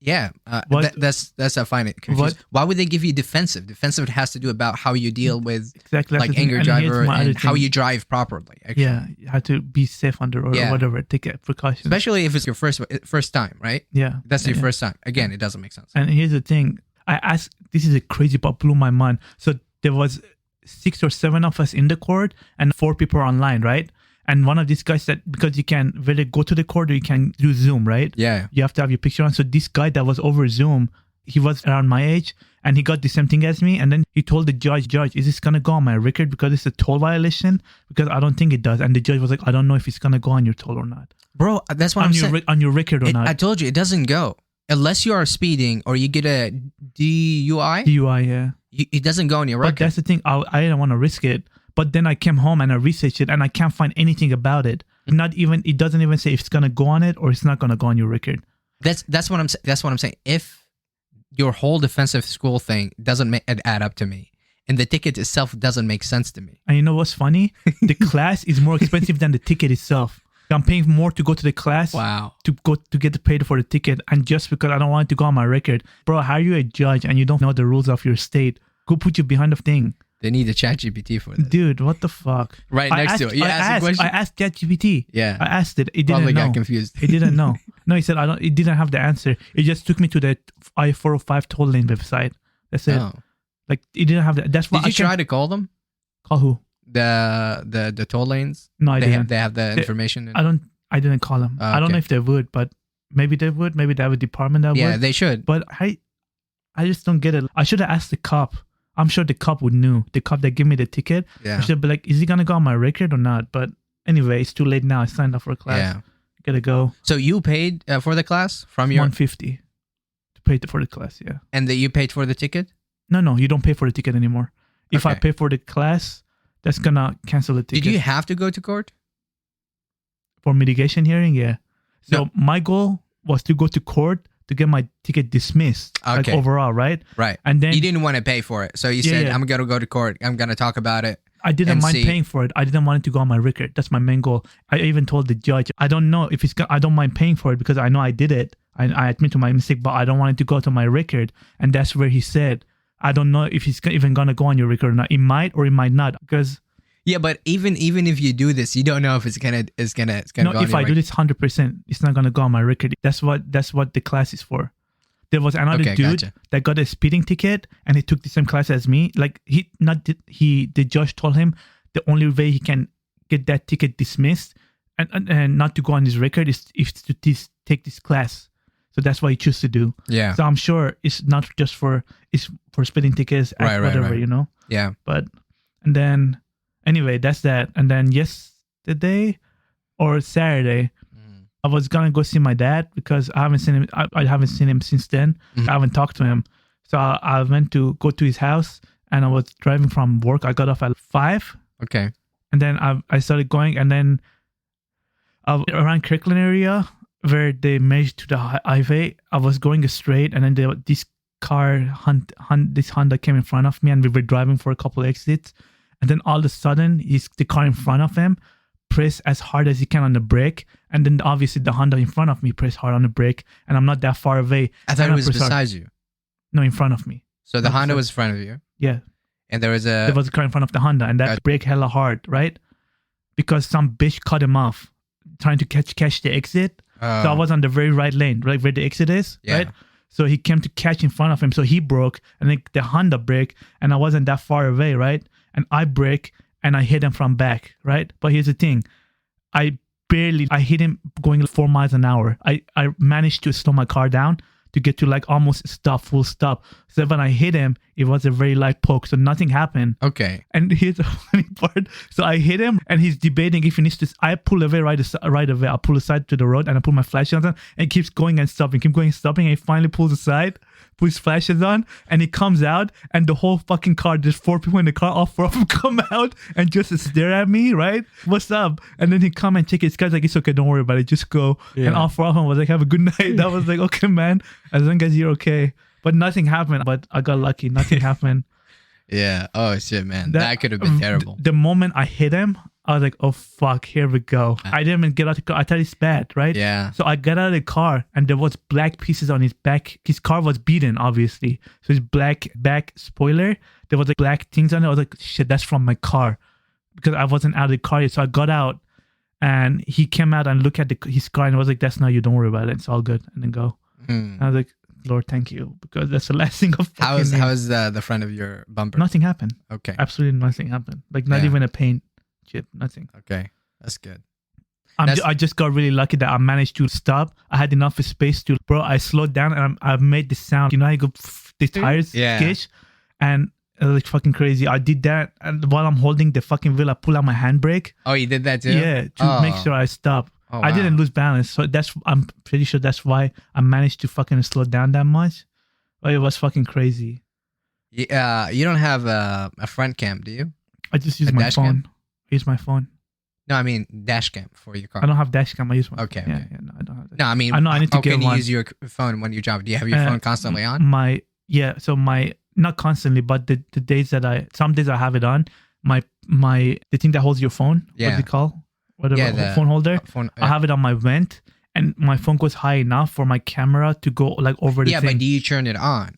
[SPEAKER 1] Yeah, that's I find it confusing. Why would they give you defensive? Defensive has to do about how you deal with like anger driver and how you drive properly. Actually.
[SPEAKER 2] Yeah, you have to be safe on the road or whatever. Take precautions,
[SPEAKER 1] especially if it's your first time, right?
[SPEAKER 2] Yeah,
[SPEAKER 1] that's your first time. Again, it doesn't make sense.
[SPEAKER 2] And here's the thing: I asked. This is a crazy part, blew my mind. So there was 6 or 7 of us in the court and 4 people online, right? And one of these guys said, because you can really go to the court or you can do Zoom, right?
[SPEAKER 1] Yeah.
[SPEAKER 2] You have to have your picture on. So this guy that was over Zoom, he was around my age and he got the same thing as me. And then he told the judge, is this going to go on my record because it's a toll violation? Because I don't think it does. And the judge was like, I don't know if it's going to go on your toll or not.
[SPEAKER 1] Bro, that's what I'm saying.
[SPEAKER 2] On your record or not.
[SPEAKER 1] I told you, it doesn't go. Unless you are speeding or you get a DUI.
[SPEAKER 2] DUI, yeah.
[SPEAKER 1] It doesn't go on your record.
[SPEAKER 2] But that's the thing. I didn't want to risk it. But then I came home and I researched it and I can't find anything about it. It doesn't even say if it's gonna go on it or it's not gonna go on your record.
[SPEAKER 1] That's what I'm saying. If your whole defensive school thing doesn't add up to me. And the ticket itself doesn't make sense to me.
[SPEAKER 2] And you know what's funny? The class is more expensive than the ticket itself. I'm paying more to go to the class.
[SPEAKER 1] Wow.
[SPEAKER 2] To get paid for the ticket, and just because I don't want it to go on my record. Bro, how are you a judge and you don't know the rules of your state? Go put you behind the thing.
[SPEAKER 1] They need a ChatGPT for this.
[SPEAKER 2] Dude, what the fuck?
[SPEAKER 1] Right next to it. You asked a question?
[SPEAKER 2] I asked ChatGPT.
[SPEAKER 1] Yeah.
[SPEAKER 2] I asked it. It didn't
[SPEAKER 1] Probably
[SPEAKER 2] know.
[SPEAKER 1] got confused.
[SPEAKER 2] It didn't know. No, he said it didn't have the answer. It just took me to the I-405 toll lane website. That's it.
[SPEAKER 1] Oh.
[SPEAKER 2] Like it didn't have that. That's why
[SPEAKER 1] Did you try to call them?
[SPEAKER 2] Call who?
[SPEAKER 1] The toll lanes?
[SPEAKER 2] No, I didn't.
[SPEAKER 1] They have the information.
[SPEAKER 2] I didn't call them. I don't know if they would, but maybe they would. Maybe they have a department that would.
[SPEAKER 1] Yeah, they should.
[SPEAKER 2] But I just don't get it. I should have asked the cop. I'm sure the cop would know. The cop that gave me the ticket.
[SPEAKER 1] Yeah.
[SPEAKER 2] I should be like, is he gonna go on my record or not? But anyway, it's too late now. I signed up for a class.
[SPEAKER 1] Yeah.
[SPEAKER 2] Gotta go.
[SPEAKER 1] So you paid for the class from your
[SPEAKER 2] $150 to pay for the class. Yeah.
[SPEAKER 1] and that you paid for the ticket?
[SPEAKER 2] No, you don't pay for the ticket anymore. If I
[SPEAKER 1] Okay.
[SPEAKER 2] pay for the class, that's gonna cancel the ticket.
[SPEAKER 1] Did you have to go to court?
[SPEAKER 2] For mitigation hearing? Yeah. So
[SPEAKER 1] No.
[SPEAKER 2] my goal was to go to court to get my ticket dismissed. Like
[SPEAKER 1] Okay.
[SPEAKER 2] overall, right?
[SPEAKER 1] Right.
[SPEAKER 2] And then
[SPEAKER 1] You didn't want to pay for it. So you said,
[SPEAKER 2] yeah.
[SPEAKER 1] I'm going to go to court. I'm going to talk about it.
[SPEAKER 2] I didn't
[SPEAKER 1] and
[SPEAKER 2] mind
[SPEAKER 1] see-
[SPEAKER 2] paying for it. I didn't want it to go on my record. That's my main goal. I even told the judge, I don't know if I don't mind paying for it because I know I did it. I admit to my mistake, but I don't want it to go to my record. And that's where he said, I don't know if it's even gonna go on your record or not. It might or it might not because
[SPEAKER 1] Yeah, but even if you do this, you don't know if it's gonna
[SPEAKER 2] no,
[SPEAKER 1] go on
[SPEAKER 2] if
[SPEAKER 1] your
[SPEAKER 2] I do this 100%, it's not gonna go on my record. That's what the class is for. There was another
[SPEAKER 1] Okay,
[SPEAKER 2] dude
[SPEAKER 1] gotcha.
[SPEAKER 2] that got a speeding ticket and he took the same class as me. Like the judge told him the only way he can get that ticket dismissed and not to go on his record is to take this class. So that's what he chose to do.
[SPEAKER 1] Yeah.
[SPEAKER 2] So I'm sure it's not just it's for speeding tickets,
[SPEAKER 1] Right,
[SPEAKER 2] whatever,
[SPEAKER 1] right.
[SPEAKER 2] you know.
[SPEAKER 1] Yeah.
[SPEAKER 2] But and then anyway, that's that. And then yesterday or Saturday, I was gonna go see my dad because I haven't seen him. I haven't seen him since then.
[SPEAKER 1] Mhm.
[SPEAKER 2] I haven't talked to him. So I went to go to his house, and I was driving from work. I got off at 5,
[SPEAKER 1] Okay.
[SPEAKER 2] and then I started going, and then around Kirkland area where they merged to the highway, I was going straight, and then this car, this Honda came in front of me, and we were driving for a couple exits, and then all of a sudden, the car in front of him press as hard as he can on the brake, and then obviously the Honda in front of me press hard on the brake, and I'm not that far away.
[SPEAKER 1] I thought
[SPEAKER 2] And
[SPEAKER 1] it was
[SPEAKER 2] press hard.
[SPEAKER 1] beside you.
[SPEAKER 2] No, in front of me.
[SPEAKER 1] So the
[SPEAKER 2] No,
[SPEAKER 1] Honda
[SPEAKER 2] beside-
[SPEAKER 1] was in front of you,
[SPEAKER 2] Yeah,
[SPEAKER 1] and there was a
[SPEAKER 2] there was a car in front of the Honda, and that
[SPEAKER 1] Gotcha.
[SPEAKER 2] brake hella hard, right? Because some bitch cut him off, trying to catch the exit. So I was on the very right lane, right where the exit is,
[SPEAKER 1] Yeah.
[SPEAKER 2] right? So he came to catch in front of him, so he broke, and then the Honda brake, and I wasn't that far away, right? And I brake, and I hit him from back, right? But here's the thing, I hit him going 4 miles an hour. I managed to slow my car down to get to like almost full stop. So when I hit him, it was a very light poke, so nothing happened.
[SPEAKER 1] Okay.
[SPEAKER 2] And here's the funny part. So I hit him, and he's debating if he needs to. I pull away right away. I pull aside to the road, and I put my flashes on, and he keeps going and stopping, and he finally pulls aside, puts flashes on, and he comes out, and the whole fucking car, there's 4 people in the car, all 4 of them come out and just stare at me, right? What's up? And then he come and check it. This guy's like, it's okay, don't worry about it, just go.
[SPEAKER 1] Yeah.
[SPEAKER 2] And all 4 of them was like, have a good night. I was like, okay, man, as long as you're okay. But nothing happened. But I got lucky. Nothing happened.
[SPEAKER 1] Yeah. Oh shit, man. That could have been terrible.
[SPEAKER 2] The moment I hit him, I was like, oh fuck, here we go. I didn't even get out of the car. I thought it's bad, right?
[SPEAKER 1] Yeah.
[SPEAKER 2] So I got out of the car, and there was black pieces on his back. His car was beaten, obviously. So his black back spoiler, there was like black things on it. I was like, shit, that's from my car. Because I wasn't out of the car yet. So I got out, and he came out and looked at his car, and I was like, that's not you, don't worry about it. It's all good. And then go.
[SPEAKER 1] Hmm.
[SPEAKER 2] And I was like, Lord, thank you. Because that's the last thing of
[SPEAKER 1] How
[SPEAKER 2] fucking
[SPEAKER 1] is the front of your bumper?
[SPEAKER 2] Nothing happened.
[SPEAKER 1] Okay.
[SPEAKER 2] Absolutely nothing happened. Like not
[SPEAKER 1] Yeah.
[SPEAKER 2] even a paint chip, nothing.
[SPEAKER 1] Okay. That's good.
[SPEAKER 2] I just got really lucky that I managed to stop. I had enough space to, bro, I slowed down, and I made the sound. You know how you go, the tires
[SPEAKER 1] Yeah.
[SPEAKER 2] skitch? And it was like fucking crazy. I did that, and while I'm holding the fucking wheel, I pull out my handbrake.
[SPEAKER 1] Oh, you did that too?
[SPEAKER 2] Yeah, to make
[SPEAKER 1] Oh.
[SPEAKER 2] sure I stop.
[SPEAKER 1] Oh,
[SPEAKER 2] I
[SPEAKER 1] wow.
[SPEAKER 2] didn't lose balance. So I'm pretty sure that's why I managed to fucking slow down that much. But it was fucking crazy.
[SPEAKER 1] Yeah. You don't have a front cam, do you?
[SPEAKER 2] I just use
[SPEAKER 1] A
[SPEAKER 2] my
[SPEAKER 1] dash
[SPEAKER 2] phone.
[SPEAKER 1] cam?
[SPEAKER 2] I use my phone.
[SPEAKER 1] No, I mean dash cam for your car.
[SPEAKER 2] I don't have dash cam. I use my
[SPEAKER 1] Okay,
[SPEAKER 2] phone.
[SPEAKER 1] okay.
[SPEAKER 2] Yeah, no, I don't have dash
[SPEAKER 1] No, I mean,
[SPEAKER 2] I know I need to
[SPEAKER 1] how
[SPEAKER 2] get
[SPEAKER 1] can you
[SPEAKER 2] one.
[SPEAKER 1] use your phone when you drive? Do you have your phone constantly on?
[SPEAKER 2] So my not constantly, but the days that some days I have it on. My the thing that holds your phone.
[SPEAKER 1] Yeah.
[SPEAKER 2] What's it called? Whatever,
[SPEAKER 1] Yeah, the
[SPEAKER 2] phone holder.
[SPEAKER 1] phone,
[SPEAKER 2] I have it on my vent, and my phone goes high enough for my camera to go like over the
[SPEAKER 1] yeah,
[SPEAKER 2] thing.
[SPEAKER 1] but do you turn it on?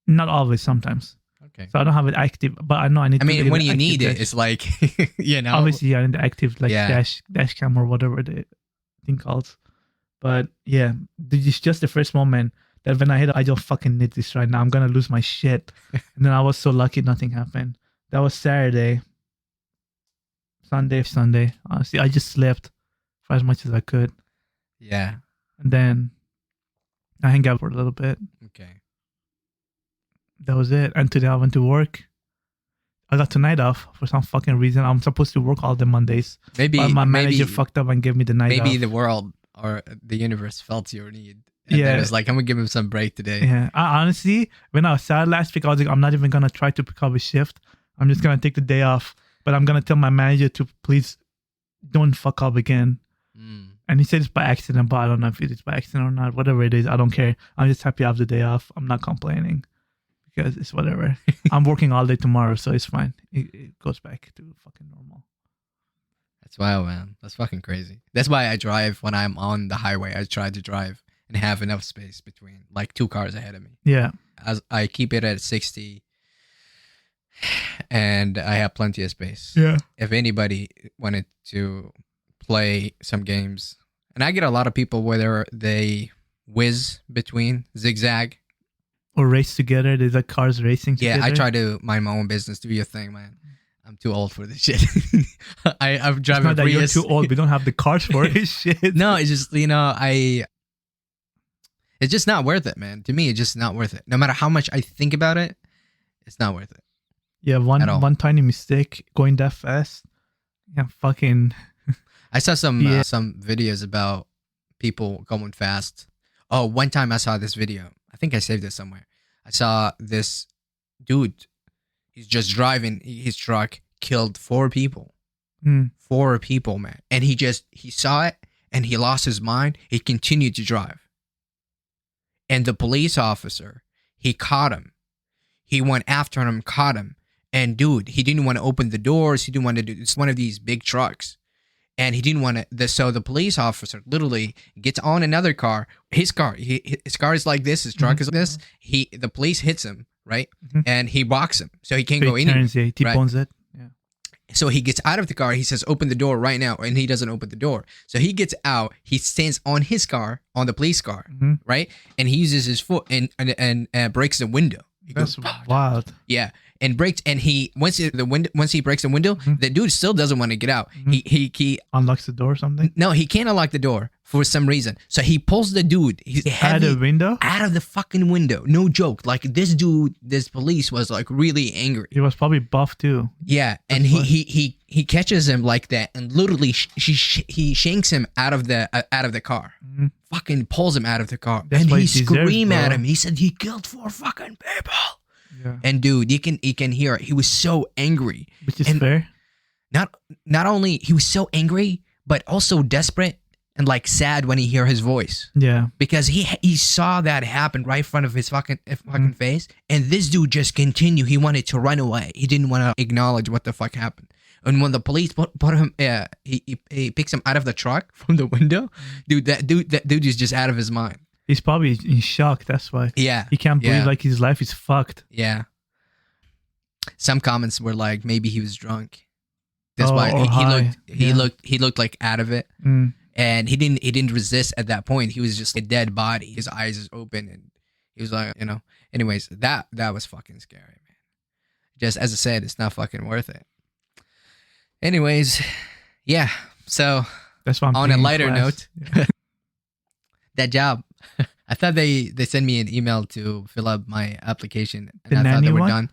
[SPEAKER 2] Not always, sometimes.
[SPEAKER 1] Okay.
[SPEAKER 2] So I don't have it active, but I know I need.
[SPEAKER 1] I mean,
[SPEAKER 2] to
[SPEAKER 1] when
[SPEAKER 2] get
[SPEAKER 1] you need it,
[SPEAKER 2] dash.
[SPEAKER 1] it's like
[SPEAKER 2] Obviously, I need the active
[SPEAKER 1] Yeah.
[SPEAKER 2] dash cam or whatever the thing calls. But yeah, it's just the first moment that when I hit, I don't fucking need this right now. I'm gonna lose my shit. And then I was so lucky nothing happened. That was Saturday. Sunday. Honestly, I just slept for as much as I could,
[SPEAKER 1] Yeah.
[SPEAKER 2] and then I hang out for a little bit.
[SPEAKER 1] Okay.
[SPEAKER 2] That was it. And today I went to work. I got tonight off for some fucking reason. I'm supposed to work all the Mondays.
[SPEAKER 1] Maybe
[SPEAKER 2] But my manager
[SPEAKER 1] maybe,
[SPEAKER 2] fucked up and gave me the night off.
[SPEAKER 1] maybe the world or the universe felt your need. And
[SPEAKER 2] Yeah.
[SPEAKER 1] then it's like, I'm gonna give him some break today.
[SPEAKER 2] Yeah. I honestly, when I was sad last week, I was like, I'm not even gonna try to pick up a shift. I'm just gonna take the day off. But I'm gonna tell my manager to please don't fuck up again.
[SPEAKER 1] Mm.
[SPEAKER 2] And he said it's by accident, but I don't know if it's by accident or not. Whatever it is, I don't care. I'm just happy I have the day off. I'm not complaining because it's whatever. I'm working all day tomorrow, so it's fine. It goes back to fucking normal.
[SPEAKER 1] That's wild, man. That's fucking crazy. That's why I drive when I'm on the highway. I try to drive and have enough space between, like, 2 cars ahead of me.
[SPEAKER 2] Yeah.
[SPEAKER 1] As I keep it at 60, and I have plenty of space.
[SPEAKER 2] Yeah.
[SPEAKER 1] If anybody wanted to play some games, and I get a lot of people whether they whiz between zigzag.
[SPEAKER 2] Or race together. There's like cars racing together.
[SPEAKER 1] Yeah, I try to mind my own business. Do your thing, man. I'm too old for this shit. I'm
[SPEAKER 2] It's
[SPEAKER 1] driving
[SPEAKER 2] not
[SPEAKER 1] a
[SPEAKER 2] that you're
[SPEAKER 1] Prius.
[SPEAKER 2] too old. We don't have the cars for this shit.
[SPEAKER 1] No, it's just, it's just not worth it, man. To me, it's just not worth it. No matter how much I think about it, it's not worth it.
[SPEAKER 2] Yeah,
[SPEAKER 1] At all.
[SPEAKER 2] one tiny mistake going that fast. Yeah, fucking.
[SPEAKER 1] I saw some
[SPEAKER 2] Yeah.
[SPEAKER 1] some videos about people going fast. Oh, one time I saw this video. I think I saved it somewhere. I saw this dude. He's just driving his truck, killed 4 people.
[SPEAKER 2] Mm.
[SPEAKER 1] 4 people, man. And he saw it and he lost his mind. He continued to drive. And the police officer, he caught him. He went after him, caught him. And dude, he didn't want to open the doors. He didn't want to do, it's one of these big trucks. And he didn't want to, so the police officer literally gets on another car. His car is like this. His truck is like this. The police hits him, right?
[SPEAKER 2] Mhm.
[SPEAKER 1] And he blocks him. So he can't
[SPEAKER 2] So
[SPEAKER 1] go
[SPEAKER 2] he
[SPEAKER 1] anywhere.
[SPEAKER 2] turns, yeah, he T-bones it. Yeah.
[SPEAKER 1] So he gets out of the car. He says, open the door right now. And he doesn't open the door. So he gets out. He stands on his car, on the police car,
[SPEAKER 2] Mhm.
[SPEAKER 1] right? And he uses his foot and breaks the window. He
[SPEAKER 2] That's
[SPEAKER 1] goes,
[SPEAKER 2] wild.
[SPEAKER 1] yeah, and breaks. And once he breaks the window, the dude still doesn't want to get out. He
[SPEAKER 2] Unlocks the door or something?
[SPEAKER 1] no, he can't unlock the door for some reason. So he pulls the dude. He's
[SPEAKER 2] Out
[SPEAKER 1] heavy,
[SPEAKER 2] of the window?
[SPEAKER 1] out of the fucking window. No joke. Like this dude, this police was like really angry.
[SPEAKER 2] He was probably buff too.
[SPEAKER 1] Yeah, and
[SPEAKER 2] That's
[SPEAKER 1] he catches him like that, and literally he shanks him out of the car.
[SPEAKER 2] Mhm.
[SPEAKER 1] Fucking pulls him out of the car,
[SPEAKER 2] That's
[SPEAKER 1] and
[SPEAKER 2] what
[SPEAKER 1] he
[SPEAKER 2] he deserves,
[SPEAKER 1] screamed at
[SPEAKER 2] bro.
[SPEAKER 1] him. He said he killed 4 fucking people.
[SPEAKER 2] Yeah.
[SPEAKER 1] And dude, you can hear it. He was so angry.
[SPEAKER 2] Which is
[SPEAKER 1] and-
[SPEAKER 2] fair.
[SPEAKER 1] Not only he was so angry, but also desperate and like sad when he hear his voice.
[SPEAKER 2] Yeah.
[SPEAKER 1] Because he saw that happen right in front of his fucking face, and this dude just continued. He wanted to run away. He didn't want to acknowledge what the fuck happened. And when the police put him, he picks him out of the truck from the window. Dude, that dude is just out of his mind.
[SPEAKER 2] He's probably in shock. That's why.
[SPEAKER 1] Yeah,
[SPEAKER 2] He can't believe
[SPEAKER 1] Yeah.
[SPEAKER 2] like his life is fucked.
[SPEAKER 1] yeah. Some comments were like, maybe he was drunk. That's
[SPEAKER 2] Oh,
[SPEAKER 1] why
[SPEAKER 2] or high.
[SPEAKER 1] he
[SPEAKER 2] Yeah.
[SPEAKER 1] looked like out of it.
[SPEAKER 2] Mm.
[SPEAKER 1] And he didn't resist at that point. He was just a dead body. His eyes is open, and he was like, Anyways, that was fucking scary, man. Just as I said, it's not fucking worth it. Anyways, yeah. So
[SPEAKER 2] That's why I'm
[SPEAKER 1] on a
[SPEAKER 2] taking
[SPEAKER 1] lighter
[SPEAKER 2] class.
[SPEAKER 1] note, that job, I thought they sent me an email to fill up my application, and
[SPEAKER 2] The
[SPEAKER 1] I thought
[SPEAKER 2] nanny
[SPEAKER 1] they were
[SPEAKER 2] one?
[SPEAKER 1] done.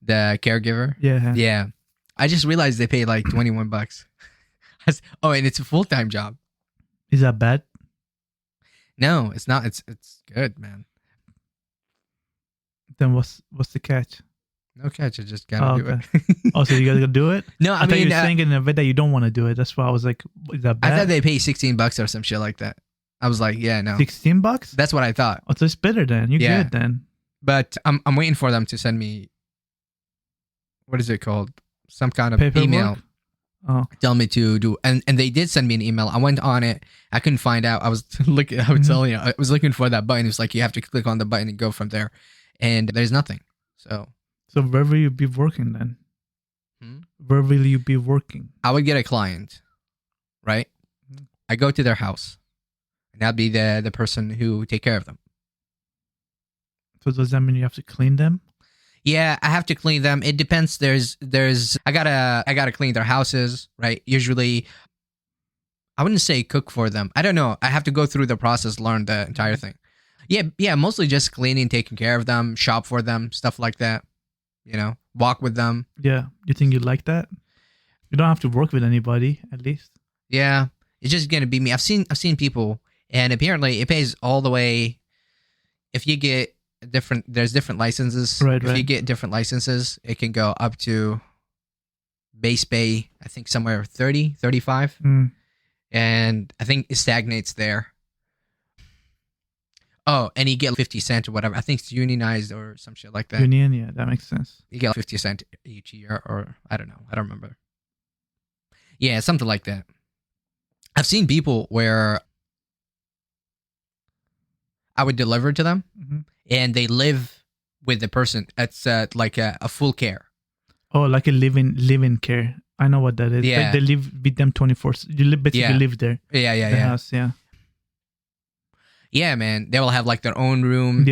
[SPEAKER 1] The caregiver,
[SPEAKER 2] Yeah.
[SPEAKER 1] yeah. I just realized they pay like $21. Oh, and it's a full-time job.
[SPEAKER 2] Is that bad?
[SPEAKER 1] No, it's not. It's good, man.
[SPEAKER 2] Then what's the catch?
[SPEAKER 1] No catch. I just gotta do
[SPEAKER 2] okay.
[SPEAKER 1] it.
[SPEAKER 2] Oh, so you gotta do it?
[SPEAKER 1] No,
[SPEAKER 2] I
[SPEAKER 1] I
[SPEAKER 2] thought you
[SPEAKER 1] mean,
[SPEAKER 2] were saying it in a way that you don't want to do it. That's why I was like, is that
[SPEAKER 1] I
[SPEAKER 2] bad?
[SPEAKER 1] thought they pay $16 or some shit like that. I was like, yeah, no.
[SPEAKER 2] $16?
[SPEAKER 1] That's what I thought.
[SPEAKER 2] Oh, so it's better then. You're
[SPEAKER 1] Yeah.
[SPEAKER 2] good then.
[SPEAKER 1] But I'm waiting for them to send me, what is it called? Some kind of
[SPEAKER 2] Paperwork?
[SPEAKER 1] email.
[SPEAKER 2] Oh,
[SPEAKER 1] Tell me to do, and they did send me an email. I went on it. I couldn't find out. I was looking. I was telling you, I was looking for that button. It was like you have to click on the button and go from there, and there's nothing. So
[SPEAKER 2] where will you be working then? Where will you be working?
[SPEAKER 1] I would get a client, right? I go to their house, and I'll be the person who take care of them.
[SPEAKER 2] So does that mean you have to clean them?
[SPEAKER 1] Yeah, I have to clean them. It depends. There's I gotta clean their houses, right? Usually, I wouldn't say cook for them. I don't know. I have to go through the process, learn the entire thing. Yeah, mostly just cleaning, taking care of them, shop for them, stuff like that. You know, walk with them.
[SPEAKER 2] Yeah. You think you like that? You don't have to work with anybody, at least.
[SPEAKER 1] Yeah, it's just gonna be me. I've seen people, and apparently it pays all the way. If you get there's different licenses.
[SPEAKER 2] Right.
[SPEAKER 1] If you get different licenses, it can go up to base pay, I think somewhere 30, 35. And I think it stagnates there. Oh, and you get 50 cents or whatever. I think it's unionized or some shit like that.
[SPEAKER 2] Union, yeah, that makes sense.
[SPEAKER 1] You get 50 cents each year, or I don't know. I don't remember. Yeah, something like that. I've seen people where I would deliver to them, and they live with the person. It's like a full care.
[SPEAKER 2] Oh, like a live-in care. I know what that is.
[SPEAKER 1] Yeah.
[SPEAKER 2] Like they live with them 24. You basically live there.
[SPEAKER 1] Yeah.
[SPEAKER 2] The house, yeah.
[SPEAKER 1] Yeah, man. They will have like their own room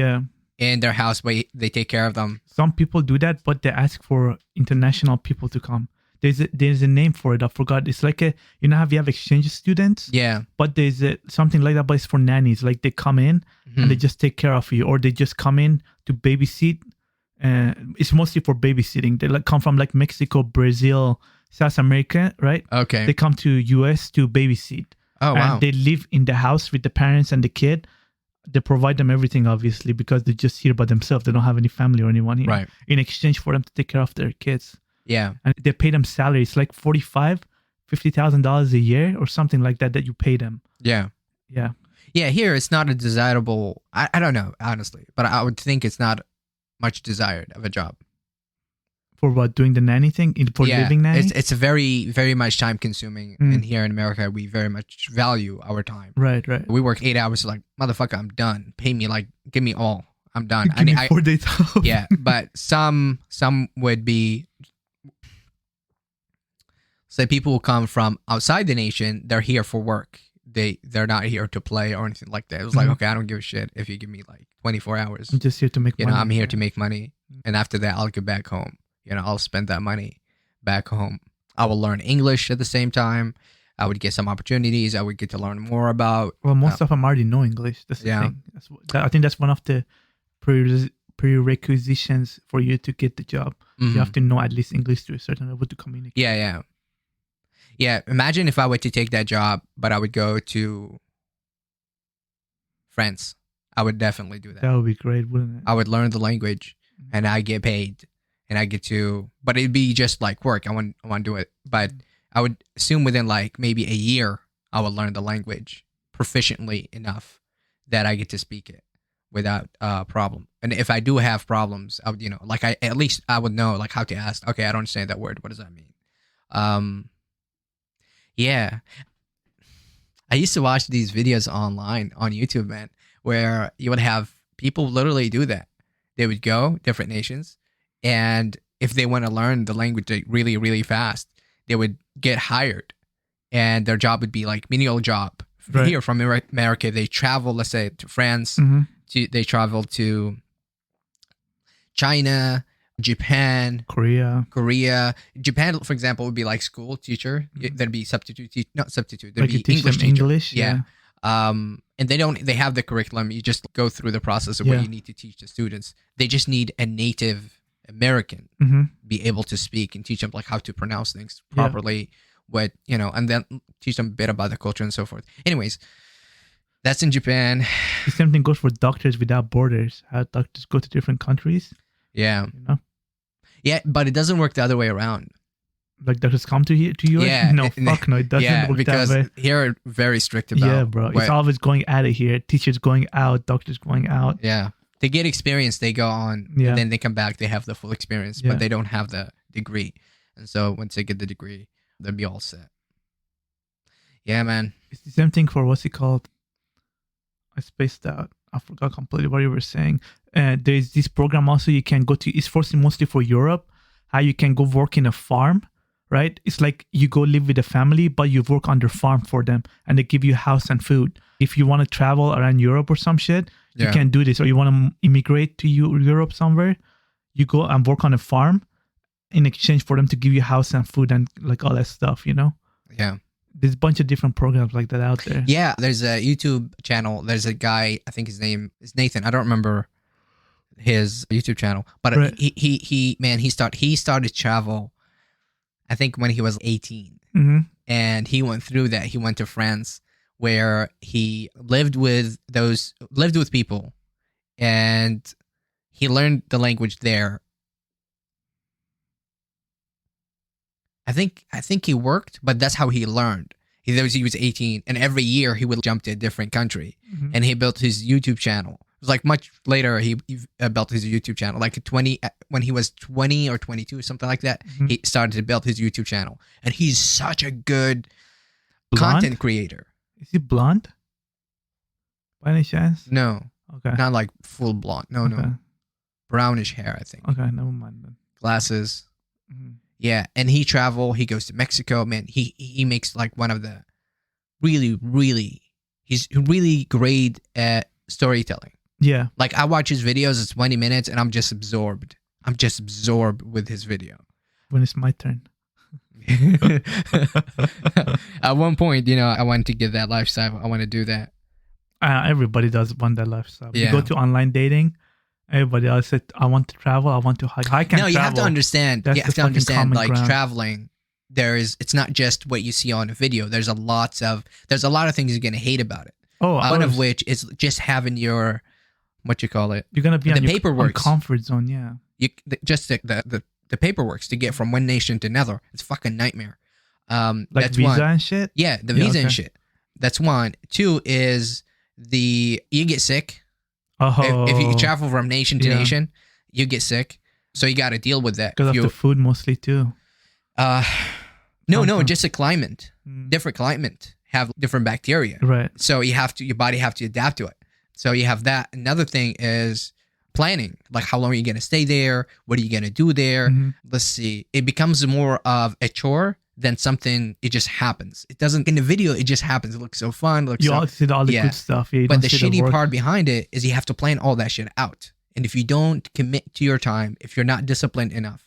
[SPEAKER 1] in their house, but they take care of them.
[SPEAKER 2] Some people do that, but they ask for international people to come. There's a name for it. I forgot. It's like you know how you have exchange students?
[SPEAKER 1] Yeah.
[SPEAKER 2] But there's something like that, but it's for nannies. Like they come in and they just take care of you, or they just come in to babysit. It's mostly for babysitting. They come from like Mexico, Brazil, South America, right?
[SPEAKER 1] Okay.
[SPEAKER 2] They come to US to babysit.
[SPEAKER 1] Oh, wow.
[SPEAKER 2] And they live in the house with the parents and the kid. They provide them everything, obviously, because they're just here by themselves. They don't have any family or anyone here.
[SPEAKER 1] Right.
[SPEAKER 2] In exchange for them to take care of their kids.
[SPEAKER 1] Yeah.
[SPEAKER 2] And they pay them salaries, like $50,000 a year or something like that you pay them.
[SPEAKER 1] Yeah.
[SPEAKER 2] Yeah.
[SPEAKER 1] Yeah, here it's not a desirable, I don't know, honestly, but I would think it's not much desired of a job.
[SPEAKER 2] For what? Doing the nanny thing? For living nanny?
[SPEAKER 1] It's a very, very much time consuming. And here in America, we very much value our time.
[SPEAKER 2] Right.
[SPEAKER 1] We work 8 hours, like, motherfucker, I'm done. Pay me, like, give me all. I'm done.
[SPEAKER 2] Give me 4 days off.
[SPEAKER 1] Yeah, but some would be, say people who come from outside the nation, they're here for work. They're not here to play or anything like that. It was like, okay, I don't give a shit if you give me like 24 hours.
[SPEAKER 2] I'm just here to make money.
[SPEAKER 1] I'm here to make money. And after that, I'll get back home. I'll spend that money back home. I will learn English at the same time. I would get some opportunities. I would get to learn more about.
[SPEAKER 2] Well, most of them already know English. That's the thing. I think that's one of the prerequisitions for you to get the job. You have to know at least English to a certain level to communicate.
[SPEAKER 1] Yeah. Imagine if I were to take that job, but I would go to France. I would definitely do that.
[SPEAKER 2] That would be great, wouldn't it?
[SPEAKER 1] I would learn the language, and I get paid, and I get to. But it'd be just like work. I want to do it, but I would assume within like maybe a year, I would learn the language proficiently enough that I get to speak it without problem. And if I do have problems, I would, like at least I would know like how to ask. Okay, I don't understand that word. What does that mean? Yeah. I used to watch these videos online on YouTube, man, where you would have people literally do that. They would go different nations, and if they want to learn the language really, really fast, they would get hired, and their job would be like menial job.
[SPEAKER 2] Right.
[SPEAKER 1] Here from America, they travel, let's say, to France. They travel to China, Japan,
[SPEAKER 2] Korea.
[SPEAKER 1] Japan, for example, would be like school teacher. There'd be not substitute.
[SPEAKER 2] Like
[SPEAKER 1] There'd be
[SPEAKER 2] you teach
[SPEAKER 1] English
[SPEAKER 2] them
[SPEAKER 1] teacher.
[SPEAKER 2] English, yeah.
[SPEAKER 1] And they have the curriculum. You just go through the process of what you need to teach the students. They just need a native American be able to speak and teach them like how to pronounce things properly. And then teach them a bit about the culture and so forth. Anyways, that's in Japan.
[SPEAKER 2] The same thing goes for Doctors Without Borders. How doctors go to different countries.
[SPEAKER 1] Yeah. Yeah, but it doesn't work the other way around.
[SPEAKER 2] Like doctors come to you?
[SPEAKER 1] Yeah.
[SPEAKER 2] No, fuck no. It doesn't work
[SPEAKER 1] because
[SPEAKER 2] that way.
[SPEAKER 1] here are very strict about.
[SPEAKER 2] Yeah, bro. It's always going out of here. Teachers going out, doctors going out.
[SPEAKER 1] Yeah. They get experience, they go on, and then they come back, they have the full experience, but they don't have the degree. And so once they get the degree, they'll be all set. Yeah, man.
[SPEAKER 2] It's the same thing for what's it called? I spaced out. I forgot completely what you were saying. There's this program also you can go to. It's mostly for Europe. How you can go work in a farm, right? It's like you go live with a family, but you work on their farm for them, and they give you house and food. If you want to travel around Europe or some shit, you can do this. Or you want to immigrate to Europe somewhere, you go and work on a farm in exchange for them to give you house and food and like all that stuff, you know?
[SPEAKER 1] Yeah.
[SPEAKER 2] There's a bunch of different programs like that out there.
[SPEAKER 1] Yeah, there's a YouTube channel. There's a guy, I think his name is Nathan. I don't remember his YouTube channel, but
[SPEAKER 2] Right.
[SPEAKER 1] he started travel, I think when he was 18.
[SPEAKER 2] Mm-hmm.
[SPEAKER 1] And he went through that. He went to France where he lived with people, and he learned the language there. I think he worked, but that's how he learned. He was 18, and every year he would jump to a different country, and he built his YouTube channel. It was like much later he built his YouTube channel, like when he was 20 or 22 or something like that. He started to build his YouTube channel, and he's such a good content creator.
[SPEAKER 2] Is he blonde? By any chance?
[SPEAKER 1] No,
[SPEAKER 2] Okay.
[SPEAKER 1] not like full blonde. No,
[SPEAKER 2] Okay.
[SPEAKER 1] no, brownish hair, I think.
[SPEAKER 2] Okay, never mind then.
[SPEAKER 1] Glasses.
[SPEAKER 2] Mhm.
[SPEAKER 1] Yeah, and he he goes to Mexico, man. He makes like one of the he's really great at storytelling.
[SPEAKER 2] Yeah.
[SPEAKER 1] Like I watch his videos, it's 20 minutes and I'm just absorbed with his video.
[SPEAKER 2] When it's my turn.
[SPEAKER 1] At one point, I wanted to get that lifestyle. I want to do that.
[SPEAKER 2] Everybody does want that lifestyle.
[SPEAKER 1] Yeah.
[SPEAKER 2] You go to online dating, everybody else said, I want to travel, I want to hike. I can
[SPEAKER 1] No, you have to understand.
[SPEAKER 2] That's
[SPEAKER 1] You have
[SPEAKER 2] the
[SPEAKER 1] to understand,
[SPEAKER 2] fucking
[SPEAKER 1] like
[SPEAKER 2] common ground.
[SPEAKER 1] traveling. It's not just what you see on a video. There's a lot of things you're gonna hate about it.
[SPEAKER 2] Oh,
[SPEAKER 1] One of which is just having your, what you call it,
[SPEAKER 2] you're gonna be
[SPEAKER 1] the
[SPEAKER 2] on your
[SPEAKER 1] paperwork.
[SPEAKER 2] comfort zone. Yeah.
[SPEAKER 1] Just the paperwork to get from one nation to another. It's a fucking nightmare.
[SPEAKER 2] Like
[SPEAKER 1] That's
[SPEAKER 2] visa
[SPEAKER 1] one.
[SPEAKER 2] and shit.
[SPEAKER 1] Yeah, the
[SPEAKER 2] Yeah,
[SPEAKER 1] visa and
[SPEAKER 2] okay.
[SPEAKER 1] shit. That's one. Two is you get sick.
[SPEAKER 2] Oh,
[SPEAKER 1] If you travel from nation to
[SPEAKER 2] Yeah.
[SPEAKER 1] nation, you get sick. So you got to deal with that.
[SPEAKER 2] because of
[SPEAKER 1] If
[SPEAKER 2] the
[SPEAKER 1] you-
[SPEAKER 2] food mostly too.
[SPEAKER 1] no, just a climate.
[SPEAKER 2] Mm.
[SPEAKER 1] Different climate have different bacteria.
[SPEAKER 2] Right.
[SPEAKER 1] So your body have to adapt to it. So you have that. Another thing is planning. Like how long are you going to stay there? What are you going to do there?
[SPEAKER 2] Mhm.
[SPEAKER 1] Let's see. It becomes more of a chore than something. It just happens. It doesn't in the video. It just happens. It looks so fun.
[SPEAKER 2] You all see all the
[SPEAKER 1] yeah.
[SPEAKER 2] good stuff. Yeah, you
[SPEAKER 1] But
[SPEAKER 2] don't
[SPEAKER 1] the
[SPEAKER 2] see
[SPEAKER 1] shitty
[SPEAKER 2] work.
[SPEAKER 1] part behind it is you have to plan all that shit out. And if you don't commit to your time, if you're not disciplined enough,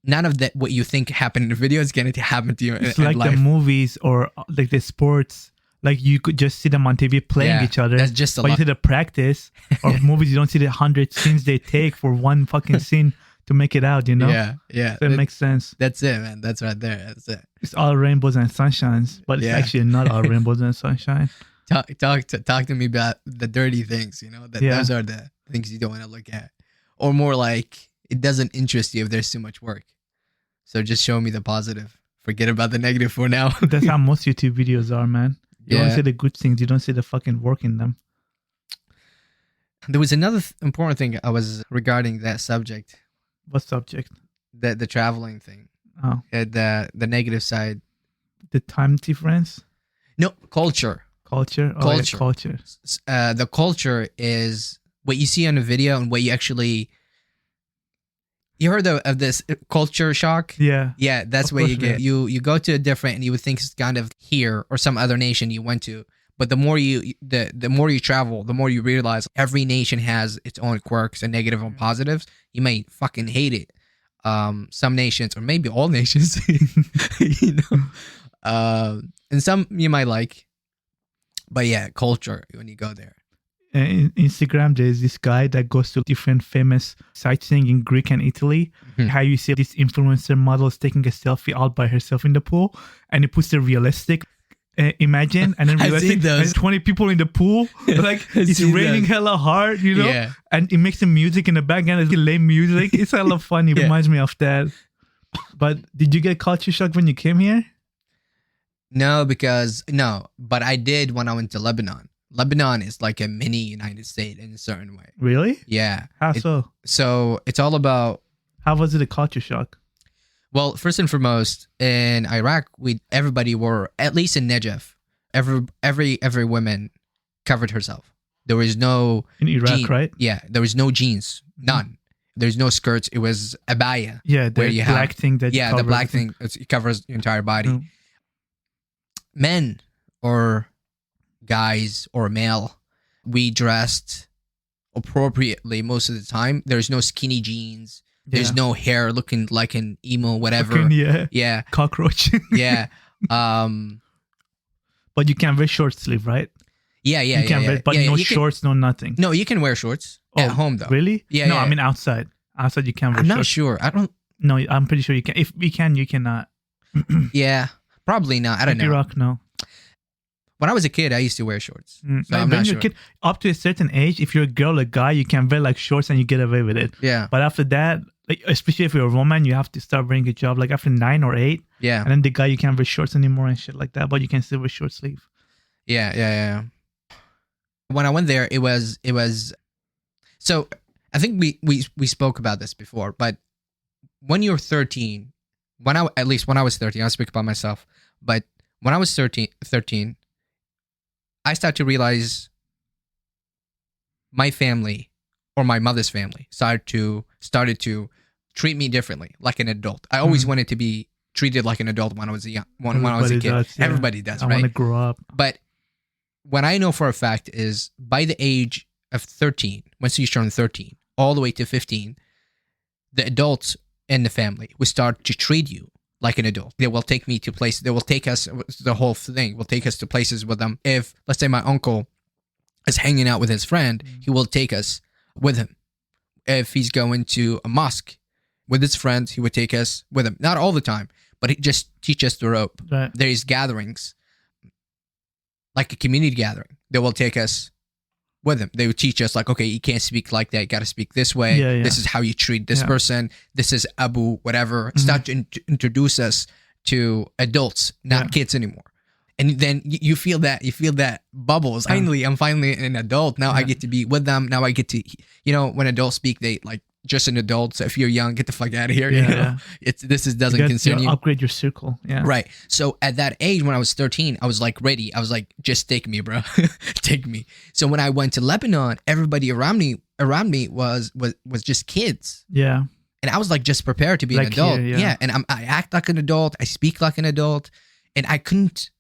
[SPEAKER 1] none of that what you think happened in the video is going to happen to you
[SPEAKER 2] It's
[SPEAKER 1] in
[SPEAKER 2] like
[SPEAKER 1] life.
[SPEAKER 2] the movies or like the sports. Like you could just see them on TV playing
[SPEAKER 1] Yeah,
[SPEAKER 2] each other.
[SPEAKER 1] that's just a
[SPEAKER 2] but you
[SPEAKER 1] lot.
[SPEAKER 2] see the practice or movies. You don't see the 100 scenes they take for one fucking scene to make it out. You know.
[SPEAKER 1] Yeah.
[SPEAKER 2] So it makes sense.
[SPEAKER 1] That's it, man. That's right there. That's it.
[SPEAKER 2] It's all rainbows and sunshines, but it's
[SPEAKER 1] Yeah.
[SPEAKER 2] actually not all rainbows and sunshine.
[SPEAKER 1] Talk to me about the dirty things.
[SPEAKER 2] Yeah.
[SPEAKER 1] Those are the things you don't want to look at, or more like it doesn't interest you if there's too much work. So just show me the positive. Forget about the negative for now.
[SPEAKER 2] That's how most YouTube videos are, man. You only
[SPEAKER 1] Yeah.
[SPEAKER 2] see the good things. You don't see the fucking work in them.
[SPEAKER 1] There was another important thing I was regarding that subject,
[SPEAKER 2] What subject?
[SPEAKER 1] the traveling thing,
[SPEAKER 2] Oh,
[SPEAKER 1] the negative side.
[SPEAKER 2] the time difference,
[SPEAKER 1] No, culture.
[SPEAKER 2] culture. Oh, yeah,
[SPEAKER 1] Culture.
[SPEAKER 2] culture.
[SPEAKER 1] The culture is what you see on the video and what you actually. You heard of this culture shock?
[SPEAKER 2] Yeah.
[SPEAKER 1] Yeah, that's
[SPEAKER 2] Of
[SPEAKER 1] what you
[SPEAKER 2] course,
[SPEAKER 1] get. You go to a different, and you would think it's kind of here or some other nation you went to. But the more the more you travel, the more you realize every nation has its own quirks and negative and positives. You may fucking hate it. Some nations, or maybe all nations, and some you might like. But yeah, culture when you go there.
[SPEAKER 2] In Instagram, there's this guy that goes to different famous sightseeing in Greek and Italy.
[SPEAKER 1] Mhm.
[SPEAKER 2] How you see this influencer model is taking a selfie all by herself in the pool, and he puts the realistic imagine, and then
[SPEAKER 1] I've seen
[SPEAKER 2] realistic,
[SPEAKER 1] those.
[SPEAKER 2] and 20 people in the pool, like
[SPEAKER 1] I've
[SPEAKER 2] it's
[SPEAKER 1] seen
[SPEAKER 2] raining
[SPEAKER 1] those.
[SPEAKER 2] hella hard,
[SPEAKER 1] Yeah.
[SPEAKER 2] and it makes the music in the background. It's lame music. It's hella funny. It
[SPEAKER 1] Yeah.
[SPEAKER 2] reminds me of that. But did you get culture shock when you came here?
[SPEAKER 1] No, but I did when I went to Lebanon. Lebanon is like a mini United States in a certain way.
[SPEAKER 2] Really?
[SPEAKER 1] Yeah.
[SPEAKER 2] How so?
[SPEAKER 1] So it's all about.
[SPEAKER 2] How was it a culture shock?
[SPEAKER 1] Well, first and foremost, in Iraq, everybody wore, at least in Najaf, every woman covered herself. There was no
[SPEAKER 2] In Iraq, right?
[SPEAKER 1] Yeah, there was no jeans, none. There's no skirts. It was abaya.
[SPEAKER 2] Yeah, the
[SPEAKER 1] where you
[SPEAKER 2] black thing that
[SPEAKER 1] yeah, the black thing. It covers your entire body.
[SPEAKER 2] Mm.
[SPEAKER 1] Men or guys or male, we dressed appropriately most of the time. There's no skinny jeans. There's no hair looking like an emo, whatever. Yeah.
[SPEAKER 2] Cockroach.
[SPEAKER 1] Yeah.
[SPEAKER 2] But you can wear short sleeve, right?
[SPEAKER 1] Yeah.
[SPEAKER 2] You can wear, but no shorts, no nothing.
[SPEAKER 1] No, you can wear shorts at home though.
[SPEAKER 2] Really?
[SPEAKER 1] Yeah.
[SPEAKER 2] No, I mean outside. Outside you can't wear
[SPEAKER 1] I'm
[SPEAKER 2] shorts.
[SPEAKER 1] not sure. I don't.
[SPEAKER 2] No, I'm pretty sure you can. If we can, you cannot.
[SPEAKER 1] Yeah, probably not. I don't know.
[SPEAKER 2] Iraq, no.
[SPEAKER 1] When I was a kid, I used to wear shorts. So I'm
[SPEAKER 2] when
[SPEAKER 1] not
[SPEAKER 2] you're
[SPEAKER 1] sure.
[SPEAKER 2] a kid, up to a certain age, if you're a girl or guy, you can wear like shorts and you get away with it.
[SPEAKER 1] Yeah.
[SPEAKER 2] But after that, like, especially if you're a woman, you have to start wearing a job like after 9 or 8.
[SPEAKER 1] Yeah.
[SPEAKER 2] And then the guy, you can't wear shorts anymore and shit like that, but you can still wear short sleeve.
[SPEAKER 1] Yeah. When I went there, it was. So I think we spoke about this before, but when you're 13, at least when I was 13, I'll speak about myself. But when I was 13, I started to realize my family or my mother's family started to treat me differently, like an adult. I always wanted to be treated like an adult when I was when I was a kid.
[SPEAKER 2] Does, yeah.
[SPEAKER 1] Everybody does,
[SPEAKER 2] I
[SPEAKER 1] right?
[SPEAKER 2] want to grow up.
[SPEAKER 1] But what I know for a fact is by the age of 13, once you turn 13, all the way to 15, the adults in the family will start to treat you like an adult. They will take me to places. They will take us, the whole thing will take us to places with them. If, let's say, my uncle is hanging out with his friend, he will take us with him. If he's going to a mosque with his friends, he would take us with him. Not all the time, but he just teach us the rope.
[SPEAKER 2] Right.
[SPEAKER 1] There is gatherings, like a community gathering. They will take us with him. They would teach us like, okay, you can't speak like that. You got to speak this way.
[SPEAKER 2] Yeah.
[SPEAKER 1] This is how you treat this person. This is Abu, whatever. Start to introduce us to adults, not kids anymore. And then you feel that bubbles. I'm finally an adult. Now I get to be with them. Now I get to, when adults speak, they like just an adult. So if you're young, get the fuck out of here.
[SPEAKER 2] Yeah.
[SPEAKER 1] Doesn't concern you.
[SPEAKER 2] Upgrade your circle. Yeah.
[SPEAKER 1] Right. So at that age, when I was 13, I was like ready. I was like, just take me, bro. Take me. So when I went to Lebanon, everybody around me was just kids.
[SPEAKER 2] Yeah.
[SPEAKER 1] And I was like just prepared to be an adult.
[SPEAKER 2] Here, yeah.
[SPEAKER 1] And I act like an adult. I speak like an adult. And I couldn't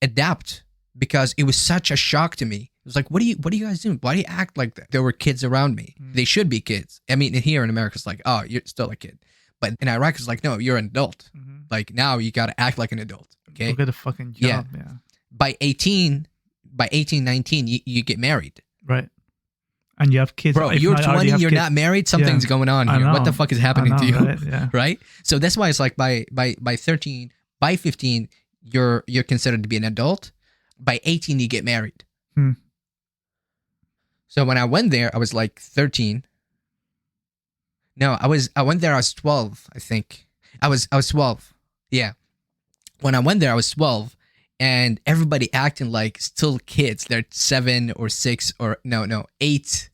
[SPEAKER 1] adapt because it was such a shock to me. It was like, what are you guys doing? Why do you act like that? There were kids around me. They should be kids. I mean, here in America, it's like, oh, you're still a kid. But in Iraq, it's like, no, you're an adult. Like now you got to act like an adult. Okay.
[SPEAKER 2] Go get a fucking job. Yeah.
[SPEAKER 1] By 18, 19, you get married.
[SPEAKER 2] Right. And you have kids.
[SPEAKER 1] Bro, you're 20, you're not married. Something's going on here. What the fuck is happening to you?
[SPEAKER 2] Right? Yeah.
[SPEAKER 1] Right. So that's why it's like by 13, by 15, you're considered to be an adult. By 18, you get married. So when I went there, I was like 13. No, I went there, I was 12, I think. I was 12. Yeah. When I went there, I was 12. And everybody acting like still kids. They're 7 or 6 or no, 8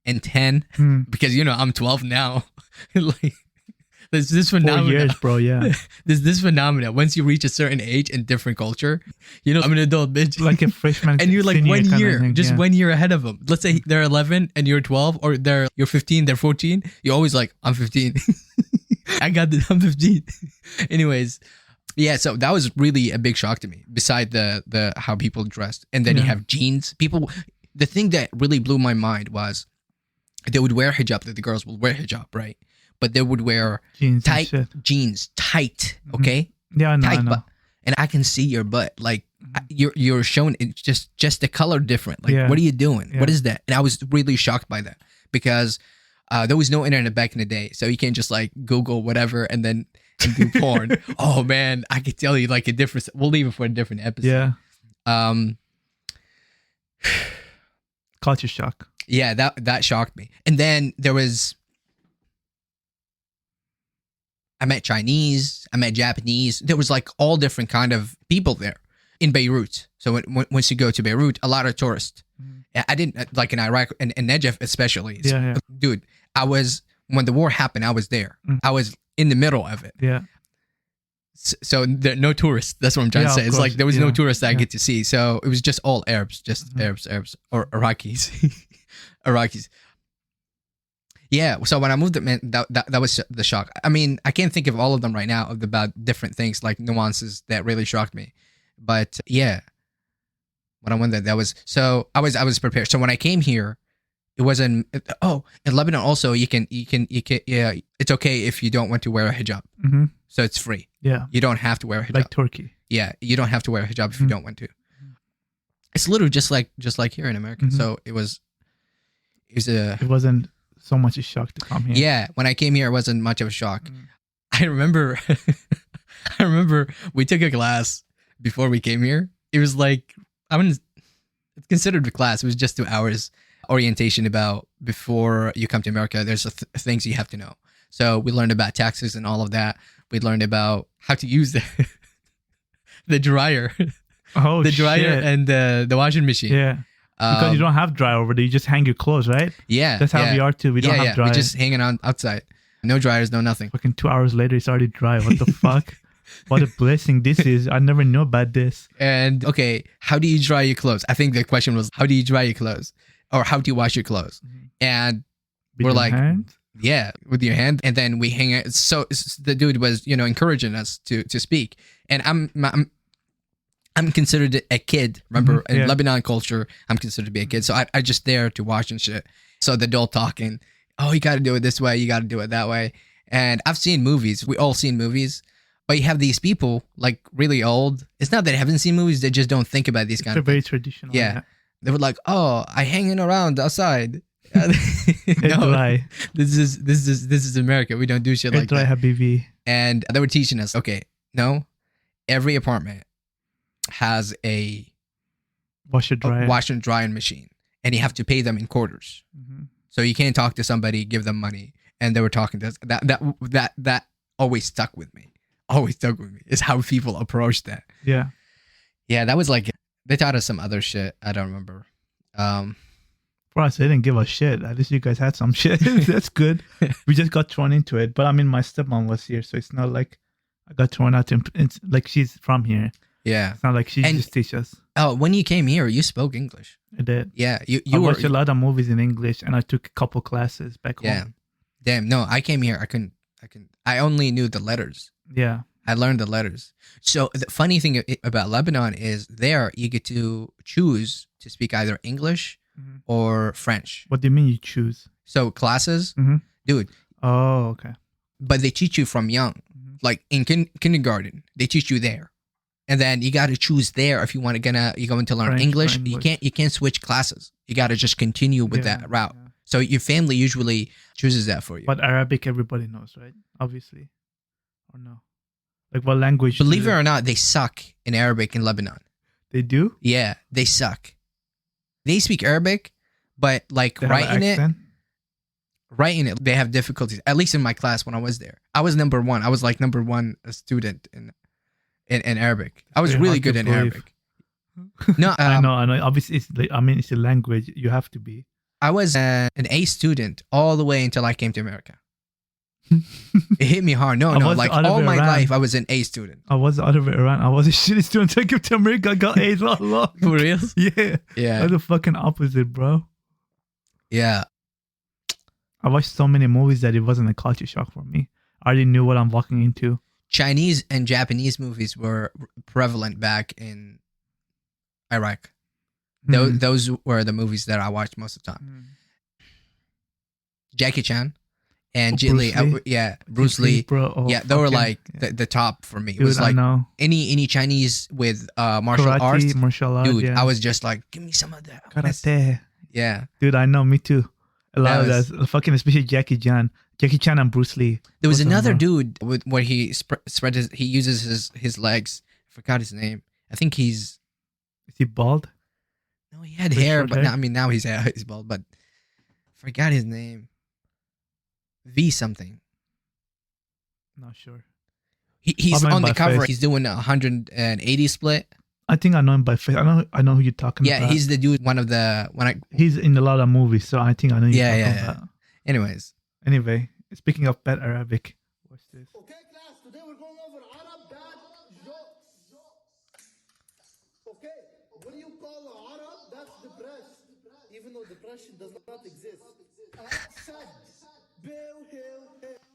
[SPEAKER 1] and 10. Because, I'm 12 now. Like, there's this phenomenon.
[SPEAKER 2] 4 years, bro, yeah.
[SPEAKER 1] There's this phenomenon. Once you reach a certain age in different culture, I'm an adult, bitch.
[SPEAKER 2] Like a freshman.
[SPEAKER 1] And you're like 1 year,
[SPEAKER 2] thing,
[SPEAKER 1] 1 year ahead of them. Let's say they're 11 and you're 12, or you're 15, they're 14. You're always like, I'm 15. I'm 15. Anyways, yeah, so that was really a big shock to me, beside the how people dressed. And then you have jeans. The thing that really blew my mind was they would wear hijab, that the girls would wear hijab, right? But they would wear
[SPEAKER 2] jeans,
[SPEAKER 1] tight, okay?
[SPEAKER 2] Yeah, I know.
[SPEAKER 1] Tight butt. And I can see your butt. Like, you're showing it, just the color different. Like, what are you doing?
[SPEAKER 2] Yeah.
[SPEAKER 1] What is that? And I was really shocked by that because there was no internet back in the day. So you can't just like Google whatever and then do porn. Oh, man, I could tell you like a difference. We'll leave it for a different episode.
[SPEAKER 2] Yeah. Culture shock.
[SPEAKER 1] Yeah, that shocked me. And then there was... I met Chinese, I met Japanese. There was like all different kind of people there in Beirut. So once you go to Beirut, a lot of tourists. I didn't like in Iraq and Najaf especially.
[SPEAKER 2] Yeah.
[SPEAKER 1] Dude, when the war happened, I was there. I was in the middle of it.
[SPEAKER 2] Yeah.
[SPEAKER 1] So there no tourists. That's what I'm trying to say. It's like there was no tourists that I get to see. So it was just all Arabs, Arabs or Iraqis, Iraqis. Yeah. So when I moved, man, that was the shock. I mean, I can't think of all of them right now about different things like nuances that really shocked me. But yeah, when I went there, that was so I was prepared. So when I came here, it wasn't. In Lebanon also you can yeah. It's okay if you don't want to wear a hijab. So it's free.
[SPEAKER 2] Yeah.
[SPEAKER 1] You don't have to wear a hijab.
[SPEAKER 2] Like Turkey.
[SPEAKER 1] Yeah, you don't have to wear a hijab if you don't want to. It's literally just like here in America. So it
[SPEAKER 2] wasn't so much a shock to come here.
[SPEAKER 1] Yeah, when I came here, it wasn't much of a shock. I remember, I remember we took a class before we came here. It was like it's considered a class. It was just 2 hours orientation about before you come to America. There's things you have to know. So we learned about taxes and all of that. We learned about how to use the dryer, the dryer and the washing machine.
[SPEAKER 2] Yeah. Because you don't have dryer over there, you just hang your clothes, right?
[SPEAKER 1] Yeah.
[SPEAKER 2] That's how we are too. We don't have dryer.
[SPEAKER 1] We're just hanging on outside. No dryers, no nothing.
[SPEAKER 2] Fucking 2 hours later, it's already dry. What the fuck? What a blessing this is. I never knew about this.
[SPEAKER 1] And okay, how do you dry your clothes? I think the question was, how do you dry your clothes? Or how do you wash your clothes? And we're like,
[SPEAKER 2] hand?
[SPEAKER 1] Yeah, with your hand. And then we hang it. So the dude was, encouraging us to speak. And I'm considered a kid. Remember, in Lebanon culture, I'm considered to be a kid. So I just there to watch and shit. So the adult talking, oh, you got to do it this way. You got to do it that way. And I've seen movies. We all seen movies. But you have these people, like, really old. It's not that they haven't seen movies. They just don't think about these kind of things.
[SPEAKER 2] They're very traditional.
[SPEAKER 1] Yeah. They were like, oh, I hanging around outside. No, this is America. We don't do shit like that.
[SPEAKER 2] Habibi.
[SPEAKER 1] And they were teaching us, okay, no, every apartment has a
[SPEAKER 2] washer
[SPEAKER 1] drying machine, and you have to pay them in quarters. So you can't talk to somebody, give them money, and they were talking to us. That always stuck with me. Is how people approach that.
[SPEAKER 2] Yeah,
[SPEAKER 1] that was like they taught us some other shit. I don't remember.
[SPEAKER 2] For us, they didn't give a shit. At least you guys had some shit. That's good. We just got thrown into it. But I mean, my stepmom was here, so it's not like I got thrown out. It's like she's from here.
[SPEAKER 1] Yeah.
[SPEAKER 2] It's not like she just teach us.
[SPEAKER 1] Oh, when you came here, you spoke English.
[SPEAKER 2] I did.
[SPEAKER 1] Yeah.
[SPEAKER 2] I watched a lot of movies in English, and I took a couple classes back home.
[SPEAKER 1] Yeah. Damn. No, I came here. I couldn't. I only knew the letters.
[SPEAKER 2] Yeah.
[SPEAKER 1] I learned the letters. So the funny thing about Lebanon is there you get to choose to speak either English or French.
[SPEAKER 2] What do you mean you choose?
[SPEAKER 1] So classes, dude.
[SPEAKER 2] Oh, okay.
[SPEAKER 1] But they teach you from young. Like in kindergarten, they teach you there. And then you got to choose there if you want to you're going to learn
[SPEAKER 2] French,
[SPEAKER 1] English. You can't switch classes. You got to just continue with that route. Yeah. So your family usually chooses that for you.
[SPEAKER 2] But Arabic everybody knows, right? Obviously. Or no? Like what language?
[SPEAKER 1] Believe it or not, they suck in Arabic in Lebanon.
[SPEAKER 2] They do?
[SPEAKER 1] Yeah, they suck. They speak Arabic, but like writing it, they have difficulties. At least in my class when I was there, I was number one. I was like number one student in Arabic. I was really good in Arabic. No,
[SPEAKER 2] I know. Obviously, it's a language. You have to be.
[SPEAKER 1] I was an A student all the way until I came to America. It hit me hard. No, like all my life, I was an A student.
[SPEAKER 2] I was the other way around. I was a shitty student. I came to America, I got A's all along.
[SPEAKER 1] For real?
[SPEAKER 2] Yeah.
[SPEAKER 1] Yeah.
[SPEAKER 2] That's the fucking opposite, bro.
[SPEAKER 1] Yeah.
[SPEAKER 2] I watched so many movies that it wasn't a culture shock for me. I already knew what I'm walking into.
[SPEAKER 1] Chinese and Japanese movies were prevalent back in Iraq. Those were the movies that I watched most of the time. Jackie Chan. And Jet Li, Bruce Lee,
[SPEAKER 2] bro. Oh,
[SPEAKER 1] they were like the top for me. It
[SPEAKER 2] dude,
[SPEAKER 1] was like any Chinese with martial arts, dude. I was just like, give me some of that
[SPEAKER 2] karate.
[SPEAKER 1] Yeah,
[SPEAKER 2] dude, I know, me too. A lot of that, fucking especially Jackie Chan and Bruce Lee.
[SPEAKER 1] There was another dude where he spread he uses his legs. I forgot his name. I think is
[SPEAKER 2] he bald?
[SPEAKER 1] No, he had hair, but now he's bald. But I forgot his name. V something.
[SPEAKER 2] Not sure.
[SPEAKER 1] He's
[SPEAKER 2] I know him
[SPEAKER 1] on the
[SPEAKER 2] by
[SPEAKER 1] cover.
[SPEAKER 2] face.
[SPEAKER 1] He's doing a 180 split.
[SPEAKER 2] I think I know him by face. I know who you're talking
[SPEAKER 1] Yeah,
[SPEAKER 2] about.
[SPEAKER 1] he's the dude.
[SPEAKER 2] He's in a lot of movies, so I think I know who you're talking about.
[SPEAKER 1] Anyways,
[SPEAKER 2] Anyway, speaking of bad Arabic, what's this?
[SPEAKER 4] Okay, class, today we're going over Arab bad jokes. Okay, what do you call a Arab that's depressed? Even though depression does not exist. Sad.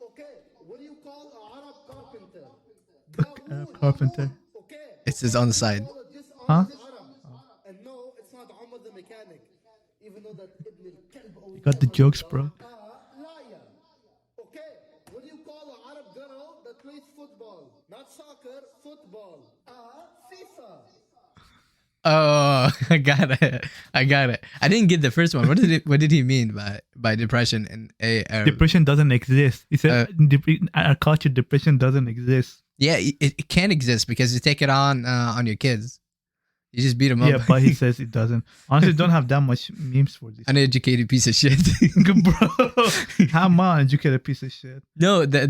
[SPEAKER 4] Okay, what do you call a Arab carpenter?
[SPEAKER 2] Carpenter.
[SPEAKER 4] Okay.
[SPEAKER 1] it says on the side.
[SPEAKER 2] Huh?
[SPEAKER 4] And no, it's not Omar the mechanic. Even though that Ibn al-Kalb
[SPEAKER 2] You got the jokes, bro.
[SPEAKER 4] liar. Okay, what do you call an Arab girl that plays football? Not soccer, football. FIFA.
[SPEAKER 1] Oh, I got it. I didn't get the first one. What did he mean by depression and
[SPEAKER 2] Depression doesn't exist. He said our culture, depression doesn't exist.
[SPEAKER 1] Yeah, it can't exist because you take it on your kids. You just beat them up.
[SPEAKER 2] Yeah, but he says it doesn't. Honestly, don't have that much memes for this.
[SPEAKER 1] Uneducated piece of shit.
[SPEAKER 2] Bro, how much you get a piece of shit?
[SPEAKER 1] No, the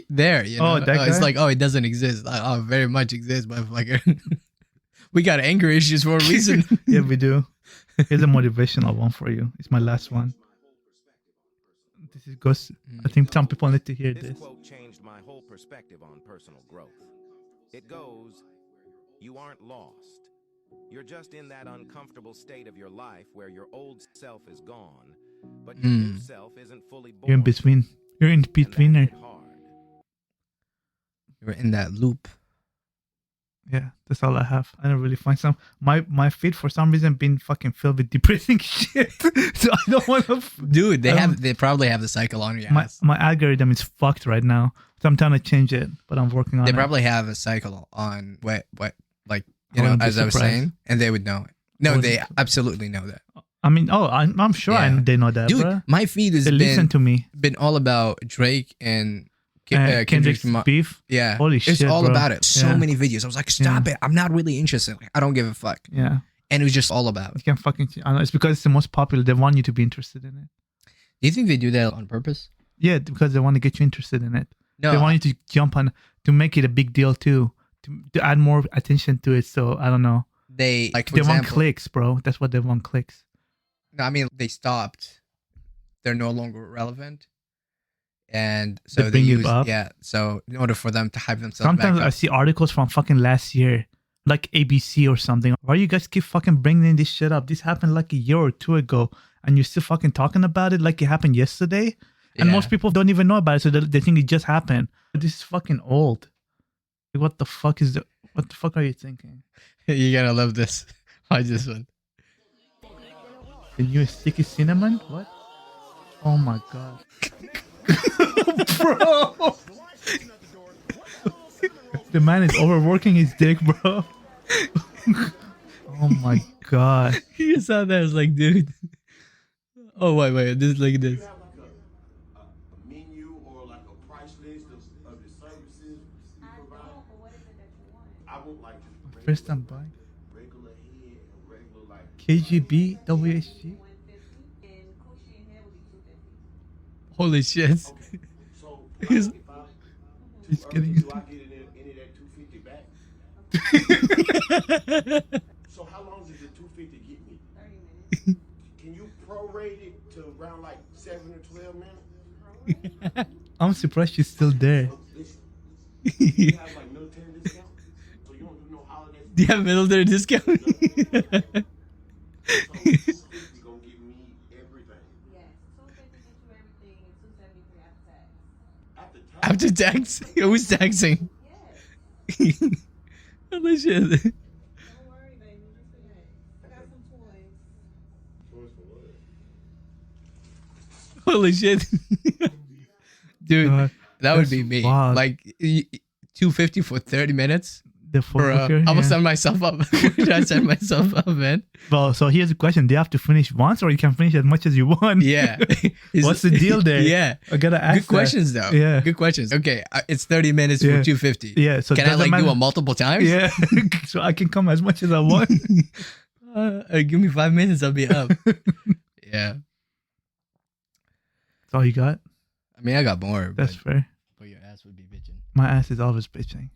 [SPEAKER 1] there. You know?
[SPEAKER 2] Oh, that
[SPEAKER 1] It's
[SPEAKER 2] guy?
[SPEAKER 1] like, oh, it doesn't exist. Like, oh, very much exists, motherfucker. We got anger issues for a reason.
[SPEAKER 2] Yeah, we do. Here's a motivational one for you. It's my last one. This is goes. I think some people need to hear
[SPEAKER 5] This
[SPEAKER 2] this.
[SPEAKER 5] quote changed my whole perspective on personal growth. It goes, you aren't lost. You're just in that uncomfortable state of your life where your old self is gone, but your new self isn't fully born.
[SPEAKER 2] You're in between. You're in
[SPEAKER 5] And that
[SPEAKER 2] betweener.
[SPEAKER 5] hit hard.
[SPEAKER 1] We're in that loop.
[SPEAKER 2] Yeah, that's all I have. I don't really find some. My feed for some reason been fucking filled with depressing shit. So I don't want to.
[SPEAKER 1] Dude, they probably have the cycle on your ass.
[SPEAKER 2] My algorithm is fucked right now. So I'm trying to change it, but I'm working on
[SPEAKER 1] They
[SPEAKER 2] it.
[SPEAKER 1] probably have a cycle on what like
[SPEAKER 2] I
[SPEAKER 1] you know,
[SPEAKER 2] wouldn't be
[SPEAKER 1] as I was
[SPEAKER 2] surprised.
[SPEAKER 1] saying, and they would know it. No,
[SPEAKER 2] wouldn't
[SPEAKER 1] they
[SPEAKER 2] be-
[SPEAKER 1] absolutely know that.
[SPEAKER 2] I mean, I'm sure
[SPEAKER 1] Yeah.
[SPEAKER 2] they know that,
[SPEAKER 1] Dude,
[SPEAKER 2] bro.
[SPEAKER 1] my feed has
[SPEAKER 2] They listen to me.
[SPEAKER 1] been all about Drake and
[SPEAKER 2] Kendrick's beef.
[SPEAKER 1] Yeah,
[SPEAKER 2] Holy
[SPEAKER 1] it's
[SPEAKER 2] shit,
[SPEAKER 1] all
[SPEAKER 2] bro.
[SPEAKER 1] about it. So
[SPEAKER 2] Yeah.
[SPEAKER 1] many videos. I was like, stop it! I'm not really interested. Like, I don't give a fuck.
[SPEAKER 2] Yeah,
[SPEAKER 1] And it was just all about.
[SPEAKER 2] you can fucking. I know it's because it's the most popular. They want you to be interested in it.
[SPEAKER 1] Do you think they do that on purpose?
[SPEAKER 2] Yeah, because they want to get you interested in it.
[SPEAKER 1] No,
[SPEAKER 2] They want you to jump on to make it a big deal too, to add more attention to it. So I don't know.
[SPEAKER 1] they like. For
[SPEAKER 2] They want
[SPEAKER 1] example,
[SPEAKER 2] clicks, bro. That's what they want, clicks.
[SPEAKER 1] No, I mean they stopped. They're no longer relevant, and so
[SPEAKER 2] They
[SPEAKER 1] they
[SPEAKER 2] bring it
[SPEAKER 1] use
[SPEAKER 2] up.
[SPEAKER 1] yeah. So in order for them to hype themselves
[SPEAKER 2] Sometimes
[SPEAKER 1] back
[SPEAKER 2] I
[SPEAKER 1] up,
[SPEAKER 2] see articles from fucking last year, like ABC or something. Why you guys keep fucking bringing this shit up? This happened like a year or two ago, and you're still fucking talking about it like it happened yesterday. And
[SPEAKER 1] Yeah.
[SPEAKER 2] most people don't even know about it, so they think it just happened. But this is fucking old. Like, what the fuck are you thinking?
[SPEAKER 1] you're gonna love this. Watch this one.
[SPEAKER 2] The new sticky cinnamon? What? Oh my god. Bro! The man is overworking his dick, bro. Oh my god.
[SPEAKER 1] You saw that? I was like, dude. Oh wait, this like this.
[SPEAKER 6] You have like a menu or like a price list of the services you provide? I want like just
[SPEAKER 2] First time buying.
[SPEAKER 6] regular head and regular like
[SPEAKER 2] KGB, WSG.
[SPEAKER 1] Holy shit.
[SPEAKER 6] so
[SPEAKER 1] He's-
[SPEAKER 6] if I
[SPEAKER 2] He's getting
[SPEAKER 6] do I get any of that 250 back? So how long does the 250 get me? 30 minutes. Can you prorate it to around like 7 or 12 minutes?
[SPEAKER 2] I'm surprised she's still there.
[SPEAKER 6] Listen, you have like military discount, so you don't do no holiday.
[SPEAKER 1] Do you have military discount?
[SPEAKER 6] So 250 gonna give me everything. After tax.
[SPEAKER 1] After tax? Who's taxing? Holy shit. Holy shit. Dude,
[SPEAKER 2] God,
[SPEAKER 1] that would
[SPEAKER 2] that's
[SPEAKER 1] be me.
[SPEAKER 2] wild.
[SPEAKER 1] Like 250 for 30 minutes?
[SPEAKER 2] The
[SPEAKER 1] Bro,
[SPEAKER 2] fucker,
[SPEAKER 1] I'm gonna
[SPEAKER 2] yeah.
[SPEAKER 1] set myself up. Where should I set myself up, man?
[SPEAKER 2] Well, so here's the question: do you have to finish once, or you can finish as much as you want?
[SPEAKER 1] Yeah.
[SPEAKER 2] What's the deal there?
[SPEAKER 1] Yeah.
[SPEAKER 2] I gotta ask.
[SPEAKER 1] Good questions, though.
[SPEAKER 2] Yeah.
[SPEAKER 1] Good questions. Okay, it's 30 minutes
[SPEAKER 2] Yeah.
[SPEAKER 1] for 250.
[SPEAKER 2] Yeah, so
[SPEAKER 1] Can I
[SPEAKER 2] doesn't
[SPEAKER 1] like do
[SPEAKER 2] matter-
[SPEAKER 1] it multiple times?
[SPEAKER 2] Yeah, so I can come as much as I want.
[SPEAKER 1] Give me 5 minutes, I'll be up. Yeah.
[SPEAKER 2] That's all you got.
[SPEAKER 1] I mean, I got more.
[SPEAKER 2] That's
[SPEAKER 1] but,
[SPEAKER 2] fair.
[SPEAKER 1] but your ass would
[SPEAKER 2] My ass is always bitching.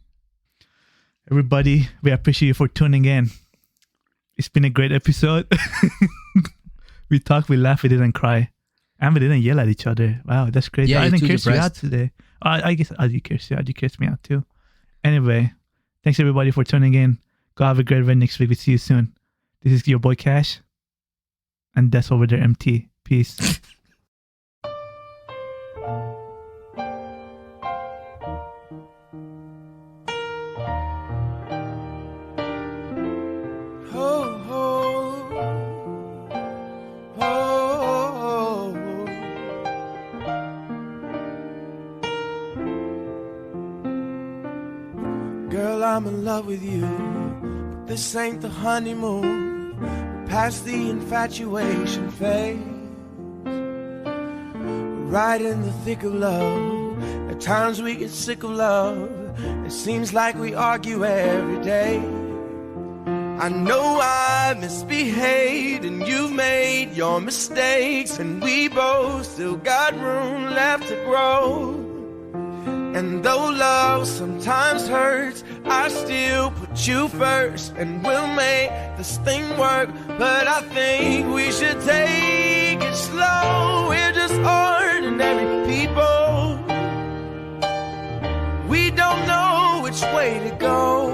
[SPEAKER 2] Everybody, we appreciate you for tuning in. It's been a great episode. We talk, we laugh, we didn't cry. And we didn't yell at each other. Wow, that's crazy.
[SPEAKER 1] Yeah,
[SPEAKER 2] I
[SPEAKER 1] you're
[SPEAKER 2] didn't
[SPEAKER 1] too
[SPEAKER 2] curse you out
[SPEAKER 1] depressed.
[SPEAKER 2] today. I guess you cursed you out. You cursed me out too. Anyway, thanks everybody for tuning in. Go have a great ride next week. We'll see you soon. This is your boy Cash. And that's over there, MT. Peace.
[SPEAKER 3] Oh, oh, oh, girl, I'm in love with you. But this ain't the honeymoon. We're past the infatuation phase. We're right in the thick of love. At times we get sick of love. It seems like we argue every day. I know I misbehaved and you've made your mistakes, and we both still got room left to grow. And though love sometimes hurts, I still put you first, and we'll make this thing work. But I think we should take it slow. We're just ordinary people. We don't know which way to go,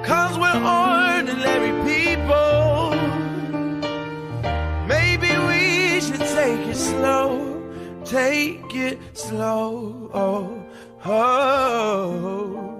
[SPEAKER 3] 'cause we're ordinary people. Maybe we should take it slow. Take it slow. Oh, oh.